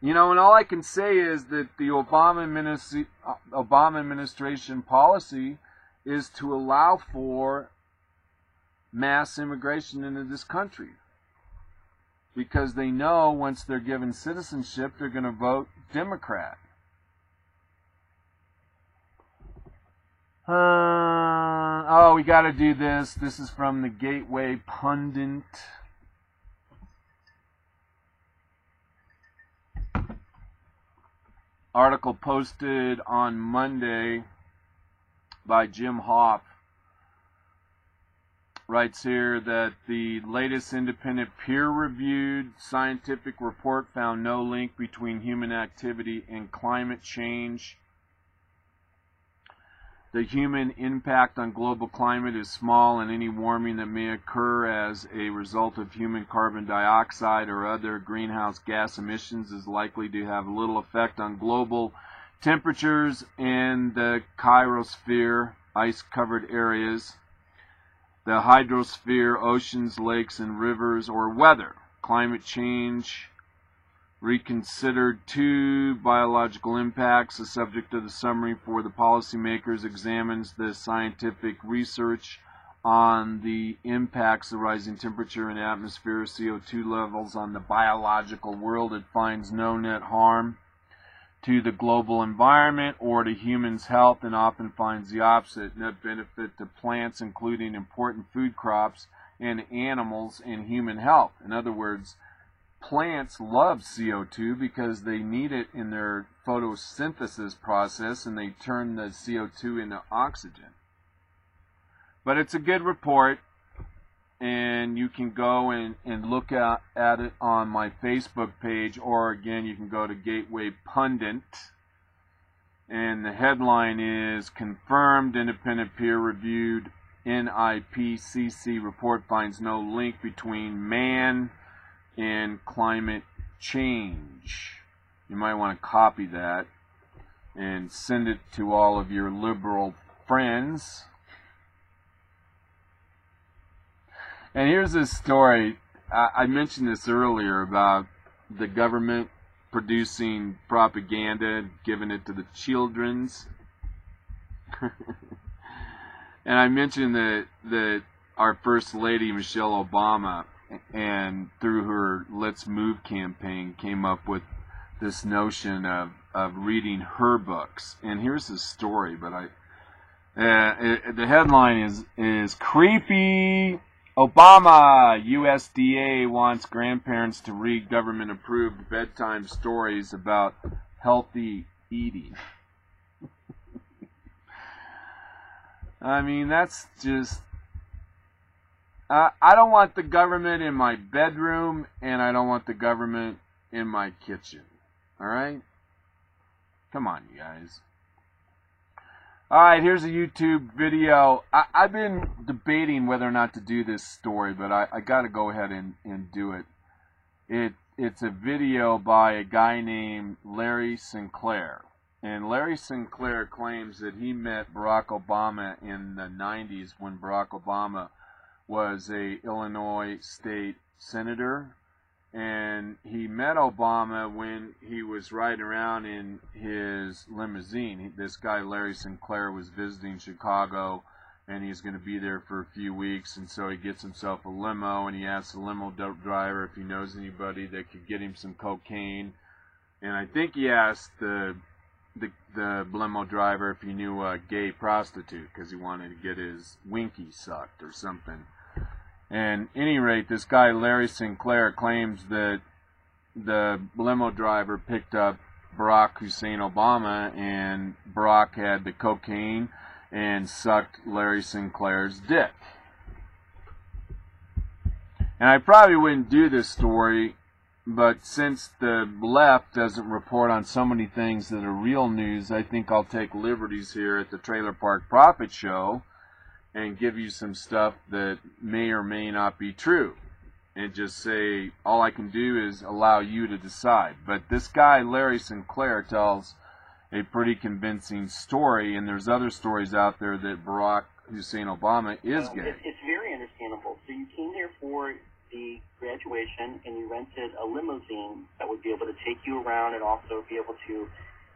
You know, and all I can say is that the Obama administration policy is to allow for mass immigration into this country. Because they know once they're given citizenship, they're going to vote Democrat. Oh, we got to do this. This is from the Gateway Pundit. Article posted on Monday by Jim Hoff writes here that the latest independent peer-reviewed scientific report found no link between human activity and climate change. The human impact on global climate is small, and any warming that may occur as a result of human carbon dioxide or other greenhouse gas emissions is likely to have little effect on global temperatures and the cryosphere, ice-covered areas, the hydrosphere, oceans, lakes, and rivers, or weather. Climate change reconsidered 2 biological impacts. The subject of the summary for the policymakers examines the scientific research on the impacts of rising temperature and atmospheric CO2 levels on the biological world. It finds no net harm to the global environment or to humans' health, and often finds the opposite: net benefit to plants, including important food crops, and animals and human health. In other words, plants love CO2 because they need it in their photosynthesis process, and they turn the CO2 into oxygen. But it's a good report, and you can go and look at it on my Facebook page, or again, you can go to Gateway Pundit, and the headline is "Confirmed Independent Peer-Reviewed NIPCC Report Finds No Link Between Man and Climate Change." You might want to copy that and send it to all of your liberal friends. And here's this story. I mentioned this earlier about the government producing propaganda, giving it to the children's. And I mentioned that our First Lady, Michelle Obama, and through her Let's Move campaign, came up with this notion of reading her books. And here's the story, but the headline is creepy. Obama, USDA wants grandparents to read government-approved bedtime stories about healthy eating. I mean, that's just... I don't want the government in my bedroom, and I don't want the government in my kitchen. Alright? Come on, you guys. Alright, here's a YouTube video. I've been debating whether or not to do this story, but I got to go ahead and do it. It's a video by a guy named Larry Sinclair. And Larry Sinclair claims that he met Barack Obama in the 90s when Barack Obama was a Illinois state senator. And he met Obama when he was riding around in his limousine. This guy, Larry Sinclair, was visiting Chicago, and he's going to be there for a few weeks. And so he gets himself a limo, and he asks the limo driver if he knows anybody that could get him some cocaine. And I think he asked the limo driver if he knew a gay prostitute because he wanted to get his winky sucked or something. And at any rate, this guy, Larry Sinclair, claims that the limo driver picked up Barack Hussein Obama, and Barack had the cocaine and sucked Larry Sinclair's dick. And I probably wouldn't do this story, but since the left doesn't report on so many things that are real news, I think I'll take liberties here at the Trailer Park Prophet Show and give you some stuff that may or may not be true. And just say, all I can do is allow you to decide. But this guy, Larry Sinclair, tells a pretty convincing story, and there's other stories out there that Barack Hussein Obama is gay. It's very understandable. So you came there for the graduation, and you rented a limousine that would be able to take you around and also be able to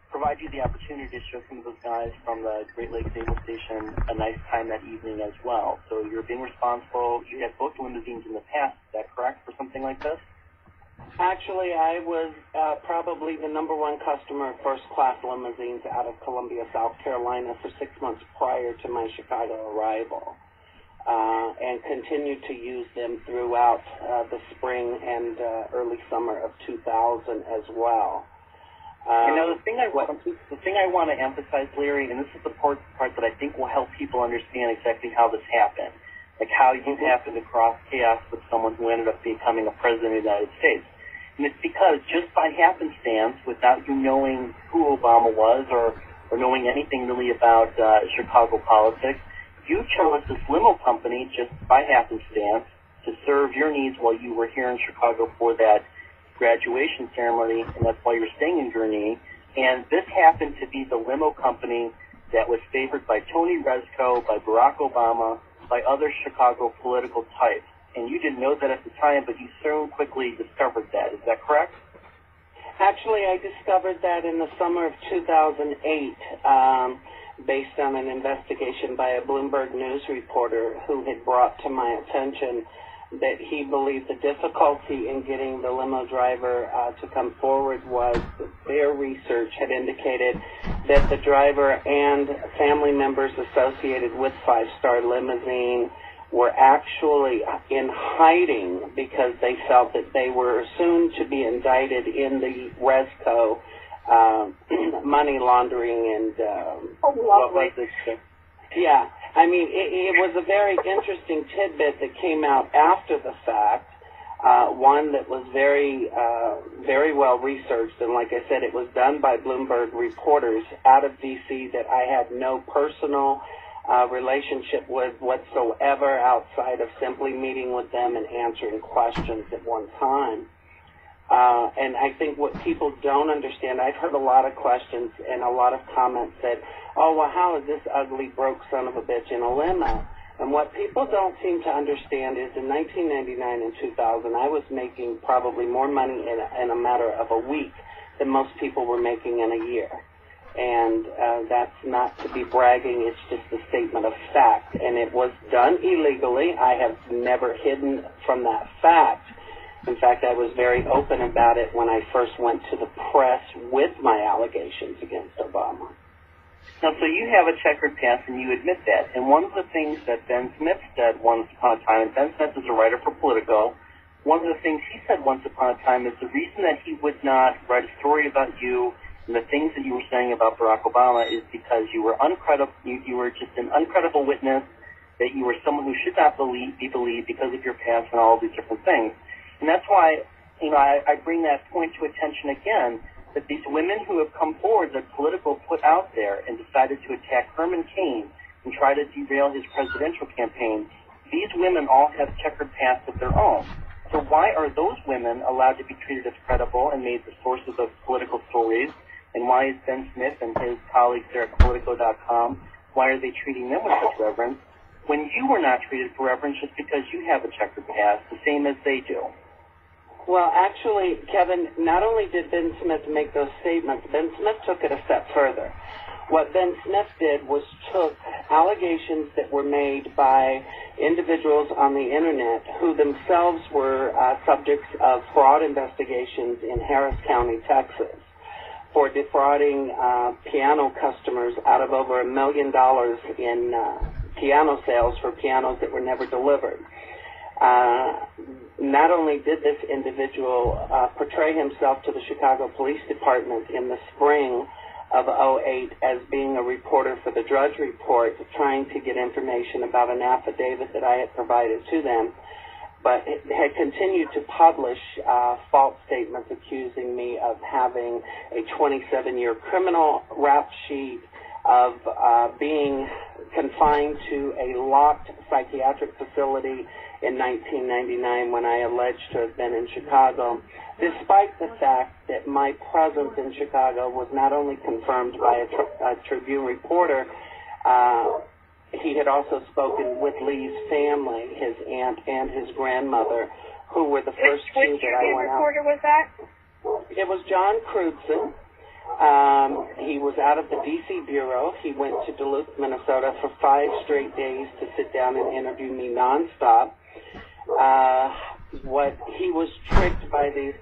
provide you the opportunity to show some of those guys from the Great Lakes Naval Station a nice time that evening as well. So you're being responsible. You had booked limousines in the past, is that correct, for something like this? Actually, I was probably the #1 customer of first-class limousines out of Columbia, South Carolina for 6 months prior to my Chicago arrival, and continued to use them throughout the spring and early summer of 2000 as well. The thing I want to emphasize, Larry, and this is the part that I think will help people understand exactly how this happened, like how you happened to cross paths with someone who ended up becoming a president of the United States. And it's because just by happenstance, without you knowing who Obama was or knowing anything really about Chicago politics, you chose this limo company just by happenstance to serve your needs while you were here in Chicago for that graduation ceremony, and that's why you're staying in Gurnee. And this happened to be the limo company that was favored by Tony Rezko, by Barack Obama, by other Chicago political types. And you didn't know that at the time, but you soon quickly discovered that. Is that correct? Actually, I discovered that in the summer of 2008, based on an investigation by a Bloomberg News reporter who had brought to my attention that he believed the difficulty in getting the limo driver to come forward was that their research had indicated that the driver and family members associated with Five Star Limousine were actually in hiding because they felt that they were soon to be indicted in the Rezko money laundering and what was it? Yeah. I mean, it was a very interesting tidbit that came out after the fact, one that was very well researched, and like I said, it was done by Bloomberg reporters out of D.C. that I had no personal relationship with whatsoever outside of simply meeting with them and answering questions at one time. And I think what people don't understand, I've heard a lot of questions and a lot of comments that, oh, well, how is this ugly, broke son of a bitch in a limo? And what people don't seem to understand is in 1999 and 2000, I was making probably more money in a matter of a week than most people were making in a year. And that's not to be bragging, it's just a statement of fact. And it was done illegally. I have never hidden from that fact. In fact, I was very open about it when I first went to the press with my allegations against Obama. Now, so you have a checkered past, and you admit that. And one of the things that Ben Smith said once upon a time, and Ben Smith is a writer for Politico, one of the things he said once upon a time is the reason that he would not write a story about you and the things that you were saying about Barack Obama is because you were uncredible. You were just an uncredible witness, that you were someone who should not be believed because of your past and all of these different things. And that's why, I bring that point to attention again, that these women who have come forward that Politico put out there and decided to attack Herman Cain and try to derail his presidential campaign, these women all have checkered pasts of their own. So why are those women allowed to be treated as credible and made the sources of political stories? And why is Ben Smith and his colleagues there at Politico.com, why are they treating them with such reverence when you were not treated for reverence just because you have a checkered past, the same as they do? Well, actually, Kevin, not only did Ben Smith make those statements, Ben Smith took it a step further. What Ben Smith did was took allegations that were made by individuals on the Internet who themselves were subjects of fraud investigations in Harris County, Texas, for defrauding piano customers out of over $1 million in piano sales for pianos that were never delivered. Not only did this individual portray himself to the Chicago Police Department in the spring of 2008 as being a reporter for the Drudge Report, trying to get information about an affidavit that I had provided to them, but it had continued to publish false statements accusing me of having a 27-year criminal rap sheet, of being confined to a locked psychiatric facility in 1999 when I alleged to have been in Chicago, despite the fact that my presence in Chicago was not only confirmed by a Tribune reporter, he had also spoken with Lee's family, his aunt and his grandmother, who were the first two that I went out. Which reporter was that? It was John Crutzen. He was out of the D.C. Bureau. He went to Duluth, Minnesota for 5 straight days to sit down and interview me nonstop. He was tricked by these,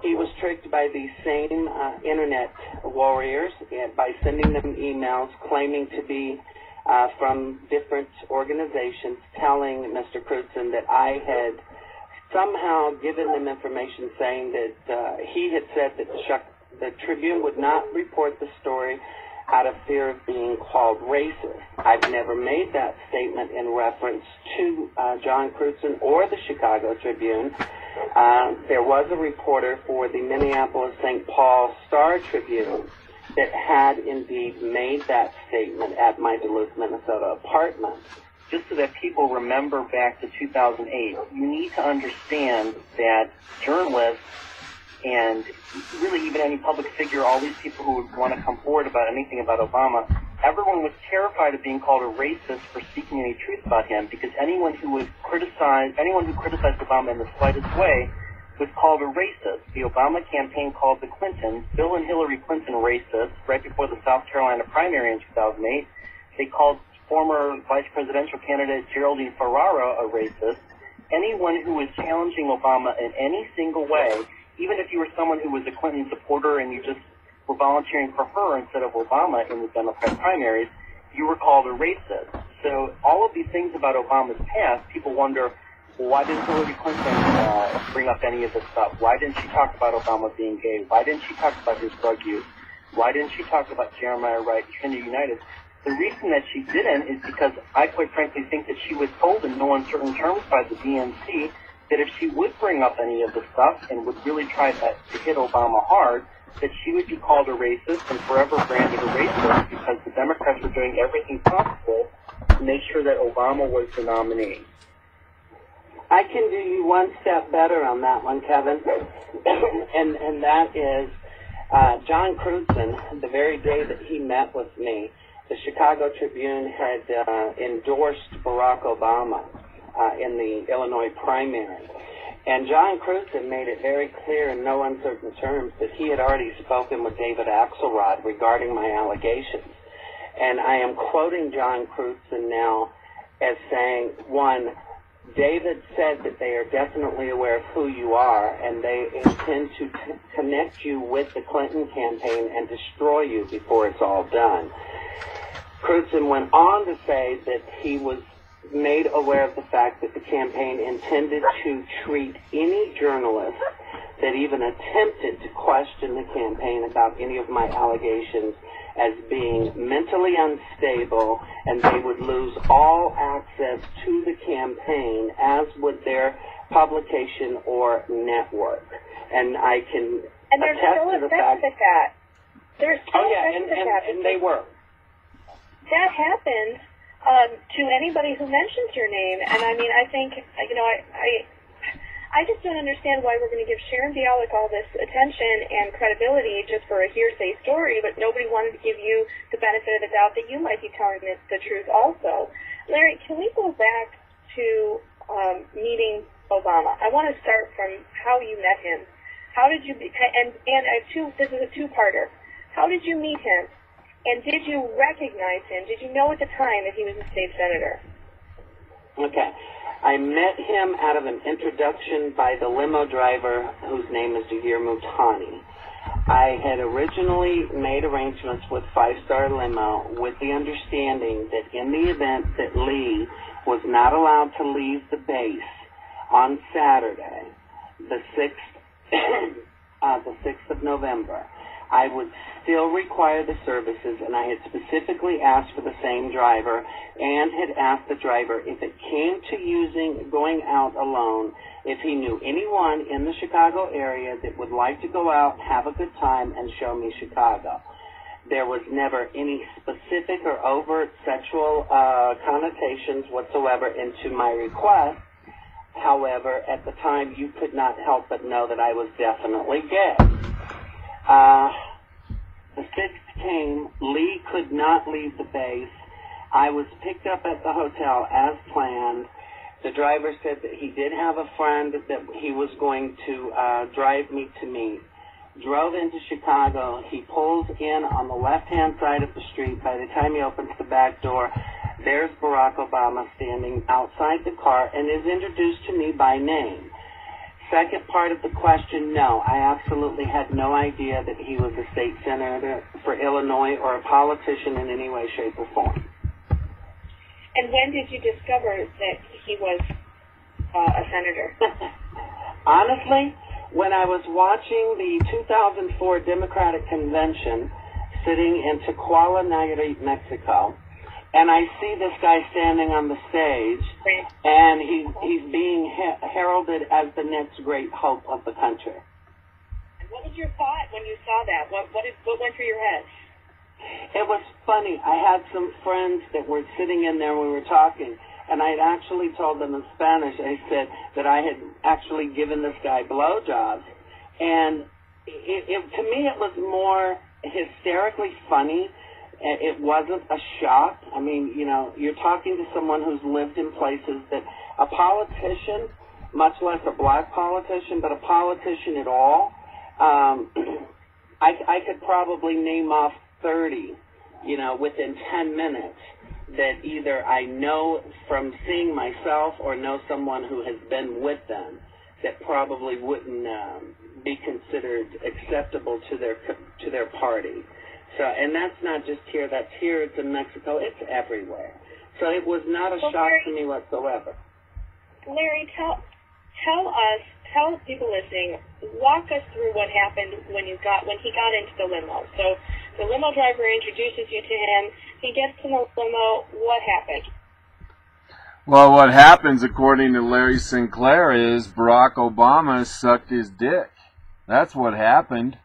he was tricked by these same internet warriors by sending them emails claiming to be from different organizations, telling Mr. Crutzen that I had somehow given them information saying that he had said that the Tribune would not report the story out of fear of being called racist. I've never made that statement in reference to John Crutzen or the Chicago Tribune. There was a reporter for the Minneapolis-St. Paul Star-Tribune that had indeed made that statement at my Duluth, Minnesota apartment. Just so that people remember back to 2008, you need to understand that journalists and really even any public figure, all these people who would want to come forward about anything about Obama, everyone was terrified of being called a racist for speaking any truth about him, because anyone who criticized Obama in the slightest way was called a racist. The Obama campaign called the Clintons, Bill and Hillary Clinton, racist right before the South Carolina primary in 2008. They called former vice presidential candidate Geraldine Ferraro a racist. Anyone who was challenging Obama in any single way, even if you were someone who was a Clinton supporter and you just were volunteering for her instead of Obama in the Democrat primaries, you were called a racist. So all of these things about Obama's past, people wonder, well, why didn't Hillary Clinton bring up any of this stuff? Why didn't she talk about Obama being gay? Why didn't she talk about his drug use? Why didn't she talk about Jeremiah Wright, Trinity United? The reason that she didn't is because I quite frankly think that she was told in no uncertain terms by the DNC that if she would bring up any of this stuff and would really try to hit Obama hard, that she would be called a racist and forever branded a racist, because the Democrats were doing everything possible to make sure that Obama was the nominee. I can do you one step better on that one, Kevin, and that is John Crutzen. The very day that he met with me, the Chicago Tribune had endorsed Barack Obama in the Illinois primary. And John Crutzen made it very clear in no uncertain terms that he had already spoken with David Axelrod regarding my allegations. And I am quoting John Crutzen now as saying, one, David said that they are definitely aware of who you are, and they intend to connect you with the Clinton campaign and destroy you before it's all done. Crutzen went on to say that he was made aware of the fact that the campaign intended to treat any journalist that even attempted to question the campaign about any of my allegations as being mentally unstable, and they would lose all access to the campaign, as would their publication or network. And I can attest to the fact that There's still and they were. That happened to anybody who mentions your name, and I mean, I think, you know, I just don't understand why we're going to give Sharon Bialik all this attention and credibility just for a hearsay story, but nobody wanted to give you the benefit of the doubt that you might be telling the truth also. Larry, can we go back to meeting Obama? I want to start from how you met him. How did you, this is a two-parter. How did you meet him? And did you recognize him? Did you know at the time that he was a state senator? Okay. I met him out of an introduction by the limo driver whose name is Zahir Mutani. I had originally made arrangements with Five Star Limo with the understanding that in the event that Lee was not allowed to leave the base on Saturday, the 6th of November, I would still require the services, and I had specifically asked for the same driver and had asked the driver if it came to going out alone, if he knew anyone in the Chicago area that would like to go out, have a good time, and show me Chicago. There was never any specific or overt sexual connotations whatsoever into my request. However, at the time, you could not help but know that I was definitely gay. The 6th came. Lee could not leave the base. I was picked up at the hotel as planned. The driver said that he did have a friend that he was going to drive me to meet. Drove into Chicago. He pulls in on the left-hand side of the street. By the time he opens the back door, there's Barack Obama standing outside the car and is introduced to me by name. Second part of the question, no, I absolutely had no idea that he was a state senator for Illinois or a politician in any way, shape, or form. And when did you discover that he was a senator? Honestly, when I was watching the 2004 Democratic Convention sitting in Tequila, Nayarit, Mexico, and I see this guy standing on the stage, and he's being heralded as the next great hope of the country. What was your thought when you saw that? What went through your head? It was funny. I had some friends that were sitting in there when we were talking, and I had actually told them in Spanish, I said that I had actually given this guy blowjobs, and to me it was more hysterically funny. It wasn't a shock. I mean, you know, you're talking to someone who's lived in places that a politician, much less a black politician, but a politician at all, I could probably name off 30, you know, within 10 minutes that either I know from seeing myself or know someone who has been with them that probably wouldn't be considered acceptable to their party. So, and that's not just here, that's here, it's in Mexico, it's everywhere. So it was not a shock to me whatsoever. Larry, tell people listening, walk us through what happened when he got into the limo. So the limo driver introduces you to him, he gets in the limo, what happened? Well, what happens, according to Larry Sinclair, is Barack Obama sucked his dick. That's what happened.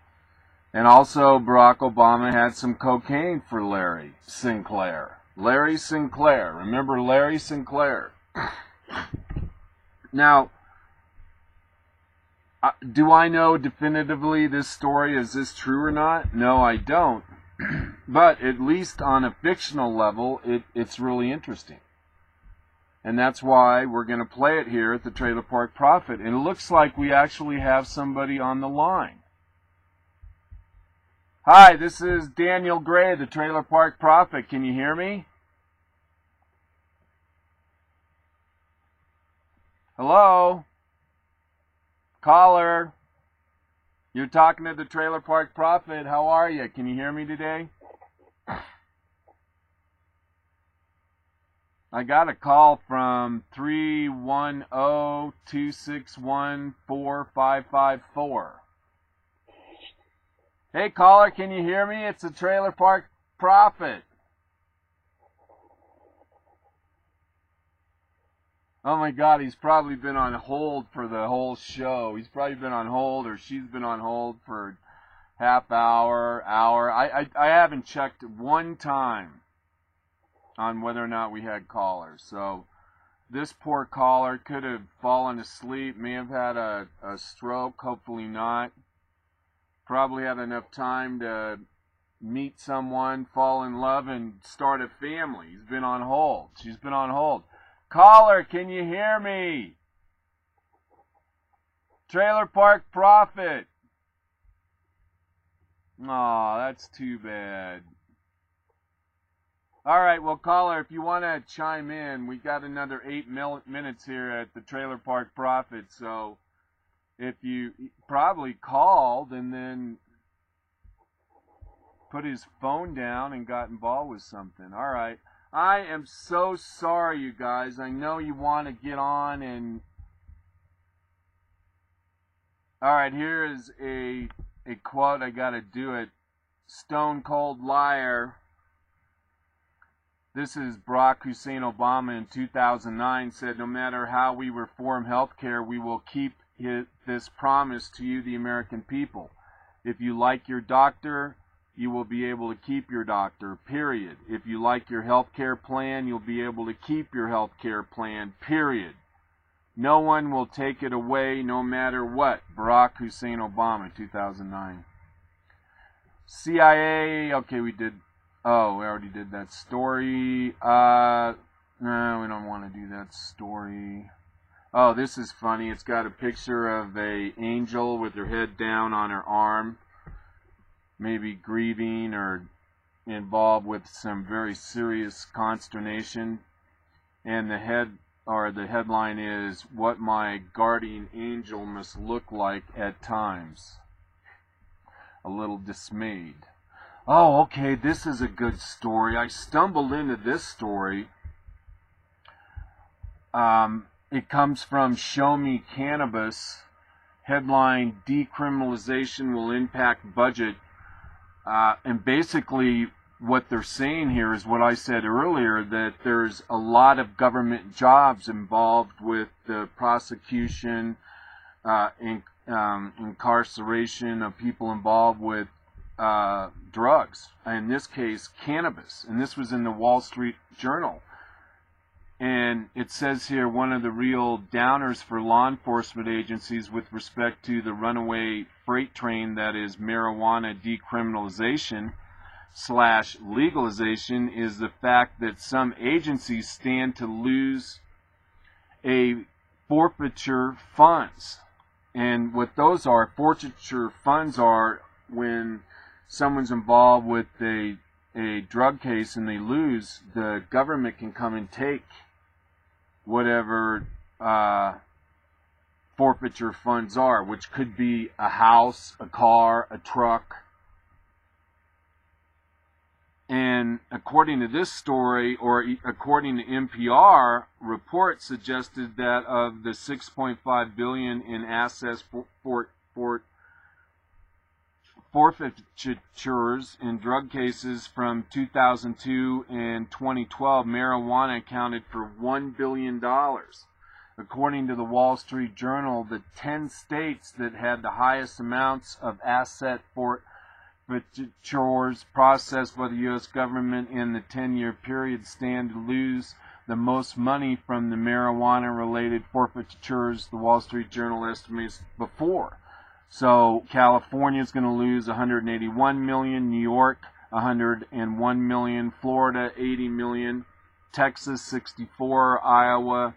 And also, Barack Obama had some cocaine for Larry Sinclair. Larry Sinclair. Remember Larry Sinclair? Now, do I know definitively this story? Is this true or not? No, I don't. But at least on a fictional level, it's really interesting. And that's why we're going to play it here at the Trailer Park Prophet. And it looks like we actually have somebody on the line. Hi, this is Daniel Gray, the Trailer Park Prophet. Can you hear me? Hello? Caller? You're talking to the Trailer Park Prophet. How are you? Can you hear me today? I got a call from 310-261-4554. Hey, caller, can you hear me? It's the Trailer Park Prophet. Oh my God, he's probably been on hold for the whole show. He's probably been on hold, or she's been on hold for half hour. I haven't checked one time on whether or not we had callers. So this poor caller could have fallen asleep, may have had a stroke, hopefully not. Probably had enough time to meet someone, fall in love, and start a family. He's been on hold. She's been on hold. Caller, can you hear me? Trailer Park Prophet. Aw, that's too bad. All right, well, caller, if you want to chime in, we got another 8 minutes here at the Trailer Park Prophet, so if you probably called and then put his phone down and got involved with something. All right. I am so sorry, you guys. I know you want to get on and... All right, here is a quote. I got to do it. Stone Cold Liar. This is Barack Hussein Obama in 2009 said, no matter how we reform healthcare, we will keep this promise to you, the American people. If you like your doctor, you will be able to keep your doctor, period. If you like your healthcare plan, you'll be able to keep your healthcare plan, period. No one will take it away no matter what. Barack Hussein Obama, 2009. CIA, okay, we already did that story. No, we don't want to do that story. Oh, this is funny. It's got a picture of an angel with her head down on her arm, maybe grieving or involved with some very serious consternation. And the headline is, "What my guardian angel must look like at times." A little dismayed. Oh, okay, this is a good story. I stumbled into this story. It comes from Show Me Cannabis. Headline, decriminalization will impact budget. And basically what they're saying here is what I said earlier, that there's a lot of government jobs involved with the prosecution, incarceration of people involved with drugs, in this case cannabis, and this was in the Wall Street Journal. And it says here, one of the real downers for law enforcement agencies with respect to the runaway freight train that is marijuana decriminalization / legalization is the fact that some agencies stand to lose a forfeiture funds. And what those are, forfeiture funds are when someone's involved with a drug case and they lose, the government can come and take whatever forfeiture funds are, which could be a house, a car, a truck. And according to this story, or according to NPR, reports suggested that of the $6.5 billion in assets forfeitures in drug cases from 2002 and 2012, marijuana accounted for $1 billion. According to the Wall Street Journal, the 10 states that had the highest amounts of asset forfeitures processed by the U.S. government in the 10-year period stand to lose the most money from the marijuana-related forfeitures the Wall Street Journal estimates before. So California is going to lose 181 million, New York 101 million, Florida 80 million, Texas 64, Ohio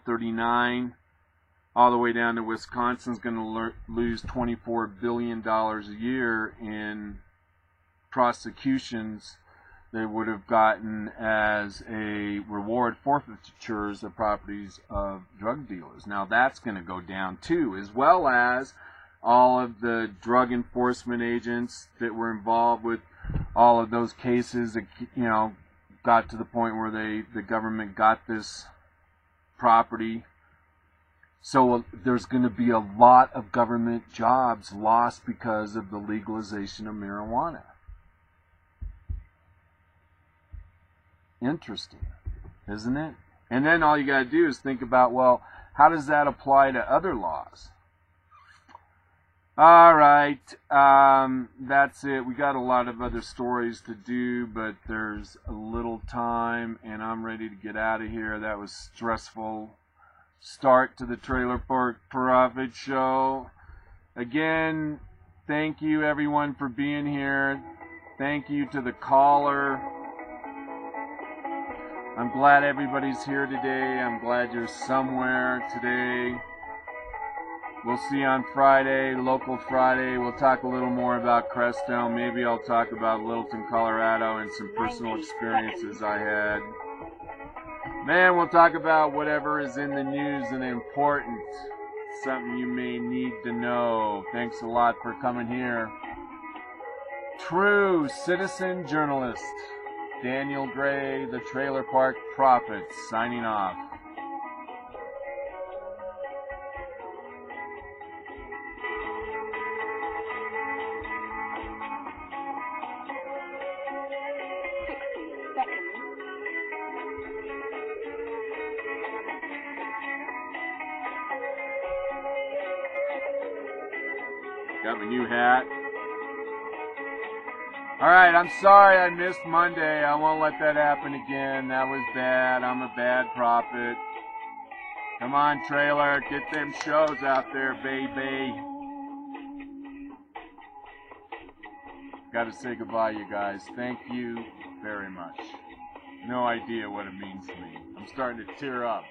39, all the way down to Wisconsin's going to lose $24 billion a year in prosecutions they would have gotten as a reward forfeitures of properties of drug dealers. Now that's going to go down too, as well as all of the drug enforcement agents that were involved with all of those cases that, got to the point where the government got this property. So there's going to be a lot of government jobs lost because of the legalization of marijuana. Interesting, isn't it? And then all you got to do is think about, well, how does that apply to other laws? All right, that's it. We got a lot of other stories to do, but there's a little time, and I'm ready to get out of here. That was stressful start to the Trailer Park Profit Show. Again, thank you everyone for being here. Thank you to the caller. I'm glad everybody's here today. I'm glad you're somewhere today. We'll see you on Friday, Local Friday. We'll talk a little more about Crestone. Maybe I'll talk about Littleton, Colorado, and some personal experiences I had. Man, we'll talk about whatever is in the news and important. Something you may need to know. Thanks a lot for coming here. True citizen journalist Daniel Gray, the Trailer Park Prophet, signing off. Got my new hat. Alright, I'm sorry I missed Monday. I won't let that happen again. That was bad. I'm a bad prophet. Come on, trailer. Get them shows out there, baby. Gotta say goodbye, you guys. Thank you very much. No idea what it means to me. I'm starting to tear up.